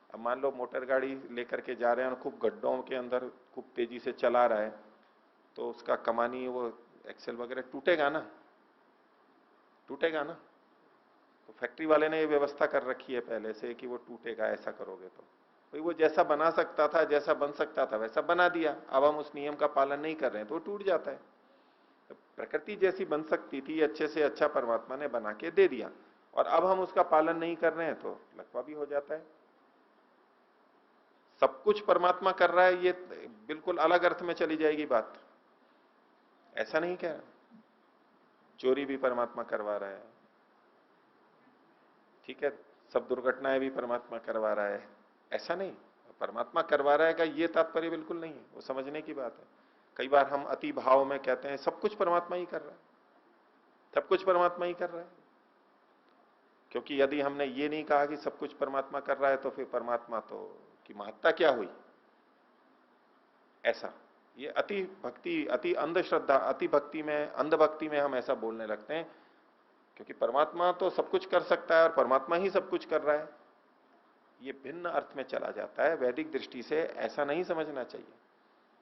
A: अब मान लो मोटर गाड़ी लेकर के जा रहे हैं और खूब गड्ढों के अंदर खूब तेजी से चला रहा है, तो उसका कमानी वो एक्सेल वगैरह टूटेगा ना, टूटेगा ना। तो फैक्ट्री वाले ने ये व्यवस्था कर रखी है पहले से कि वो टूटेगा, ऐसा करोगे तो भाई वो जैसा बना सकता था, जैसा बन सकता था वैसा बना दिया, अब हम उस नियम का पालन नहीं कर रहे हैं तो वो टूट जाता है। तो प्रकृति जैसी बन सकती थी अच्छे से अच्छा परमात्मा ने बना के दे दिया, और अब हम उसका पालन नहीं कर रहे हैं तो लकवा भी हो जाता है। सब कुछ परमात्मा कर रहा है ये बिल्कुल अलग अर्थ में चली जाएगी बात, ऐसा नहीं कह रहा। चोरी भी परमात्मा करवा रहा है, ठीक है, सब दुर्घटनाएं भी परमात्मा करवा रहा है, ऐसा नहीं। परमात्मा करवा रहा है का ये तात्पर्य बिल्कुल नहीं है, वो समझने की बात है। कई बार हम अति भाव में कहते हैं सब कुछ परमात्मा ही कर रहा है, सब कुछ परमात्मा ही कर रहा है। क्योंकि यदि हमने ये नहीं कहा कि सब कुछ परमात्मा कर रहा है तो फिर परमात्मा तो की महत्ता क्या हुई? ऐसा ये अति भक्ति, अति अंधश्रद्धा, अति भक्ति में, अंधभक्ति में हम ऐसा बोलने लगते हैं, क्योंकि परमात्मा तो सब कुछ कर सकता है और परमात्मा ही सब कुछ कर रहा है। ये भिन्न अर्थ में चला जाता है। वैदिक दृष्टि से ऐसा नहीं समझना चाहिए।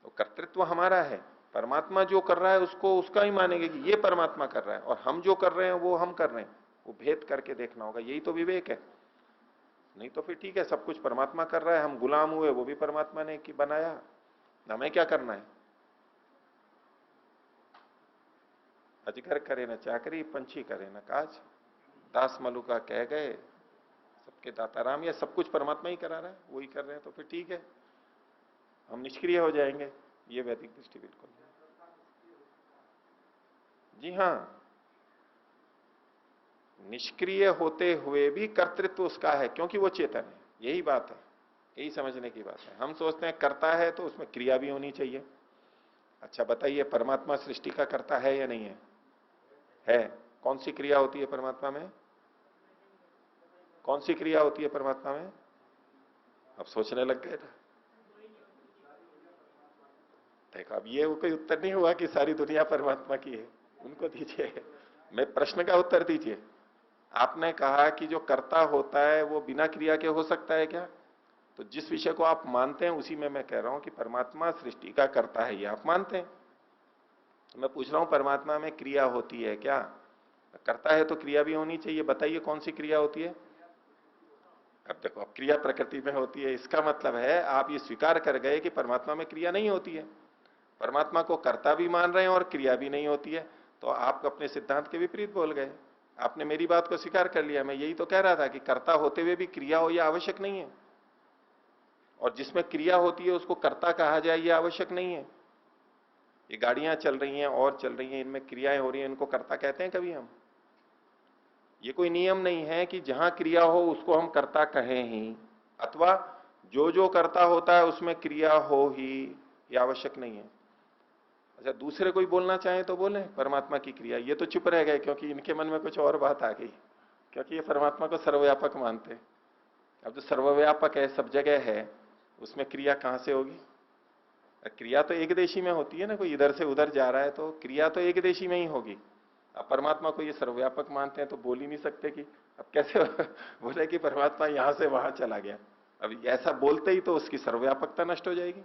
A: तो कर्तृत्व हमारा है, परमात्मा जो कर रहा है उसको उसका ही मानेंगे कि ये परमात्मा कर रहा है, और हम जो कर रहे हैं वो हम कर रहे हैं। वो भेद करके देखना होगा, यही तो विवेक है। नहीं तो फिर ठीक है, सब कुछ परमात्मा कर रहा है, हम गुलाम हुए, वो भी परमात्मा ने कि बनाया, हमें क्या करना है? अजगर करे न चाकरी, पंछी करे न काज, दास मलुका कह गए सबके दाता राम। ये सब कुछ परमात्मा ही करा रहा है, वही कर रहे हैं, तो फिर ठीक है, हम निष्क्रिय हो जाएंगे। ये वैदिक दृष्टि बिल्कुल। जी हाँ, निष्क्रिय होते हुए भी कर्तृत्व उसका है, क्योंकि वो चेतन है। यही बात है, यही समझने की बात है। हम सोचते हैं करता है तो उसमें क्रिया भी होनी चाहिए। अच्छा बताइए, परमात्मा सृष्टि का करता है या नहीं है? है। कौन सी क्रिया होती है परमात्मा में? कौन सी क्रिया होती है परमात्मा में? अब सोचने लग गए ना। देखो, अब ये कोई उत्तर नहीं हुआ कि सारी दुनिया परमात्मा की है। उनको दीजिए, मैं प्रश्न का उत्तर दीजिए। आपने कहा कि जो कर्ता होता है वो बिना क्रिया के हो सकता है क्या? तो जिस विषय को आप मानते हैं उसी में मैं कह रहा हूं कि परमात्मा सृष्टि का करता है, ये आप मानते हैं। तो मैं पूछ रहा हूं, परमात्मा में क्रिया होती है क्या? करता है तो क्रिया भी होनी चाहिए। बताइए कौन सी क्रिया होती है? अब देखो, अब क्रिया प्रकृति में होती है, इसका मतलब है आप ये स्वीकार कर गए कि परमात्मा में क्रिया नहीं होती है। परमात्मा को कर्ता भी मान रहे हैं और क्रिया भी नहीं होती है, तो आप अपने सिद्धांत के विपरीत बोल गए। आपने मेरी बात को स्वीकार कर लिया। मैं यही तो कह रहा था कि कर्ता होते हुए भी क्रिया हो, यह आवश्यक नहीं है, और जिसमें क्रिया होती है उसको कर्ता कहा जाए, यह आवश्यक नहीं है। ये गाड़ियां चल रही हैं और चल रही हैं, इनमें क्रियाएं हो रही हैं, इनको कर्ता कहते हैं कभी हम? ये कोई नियम नहीं है कि जहां क्रिया हो उसको हम कर्ता कहें ही, अथवा जो जो कर्ता होता है उसमें क्रिया हो ही, ये आवश्यक नहीं है। अच्छा, दूसरे कोई बोलना चाहे तो बोले परमात्मा की क्रिया। ये तो चुप रह गए क्योंकि इनके मन में कुछ और बात आ गई, क्योंकि ये परमात्मा को सर्वव्यापक मानते हैं। अब जो सर्वव्यापक है, सब जगह है, उसमें क्रिया कहां से होगी? क्रिया तो एक देशी में होती है ना, कोई इधर से उधर जा रहा है तो क्रिया तो एक देशी में ही होगी। अब परमात्मा को ये सर्वव्यापक मानते हैं तो बोल ही नहीं सकते कि अब कैसे बोले कि परमात्मा यहां से वहां चला गया। अब ऐसा बोलते ही तो उसकी सर्वव्यापकता नष्ट हो जाएगी।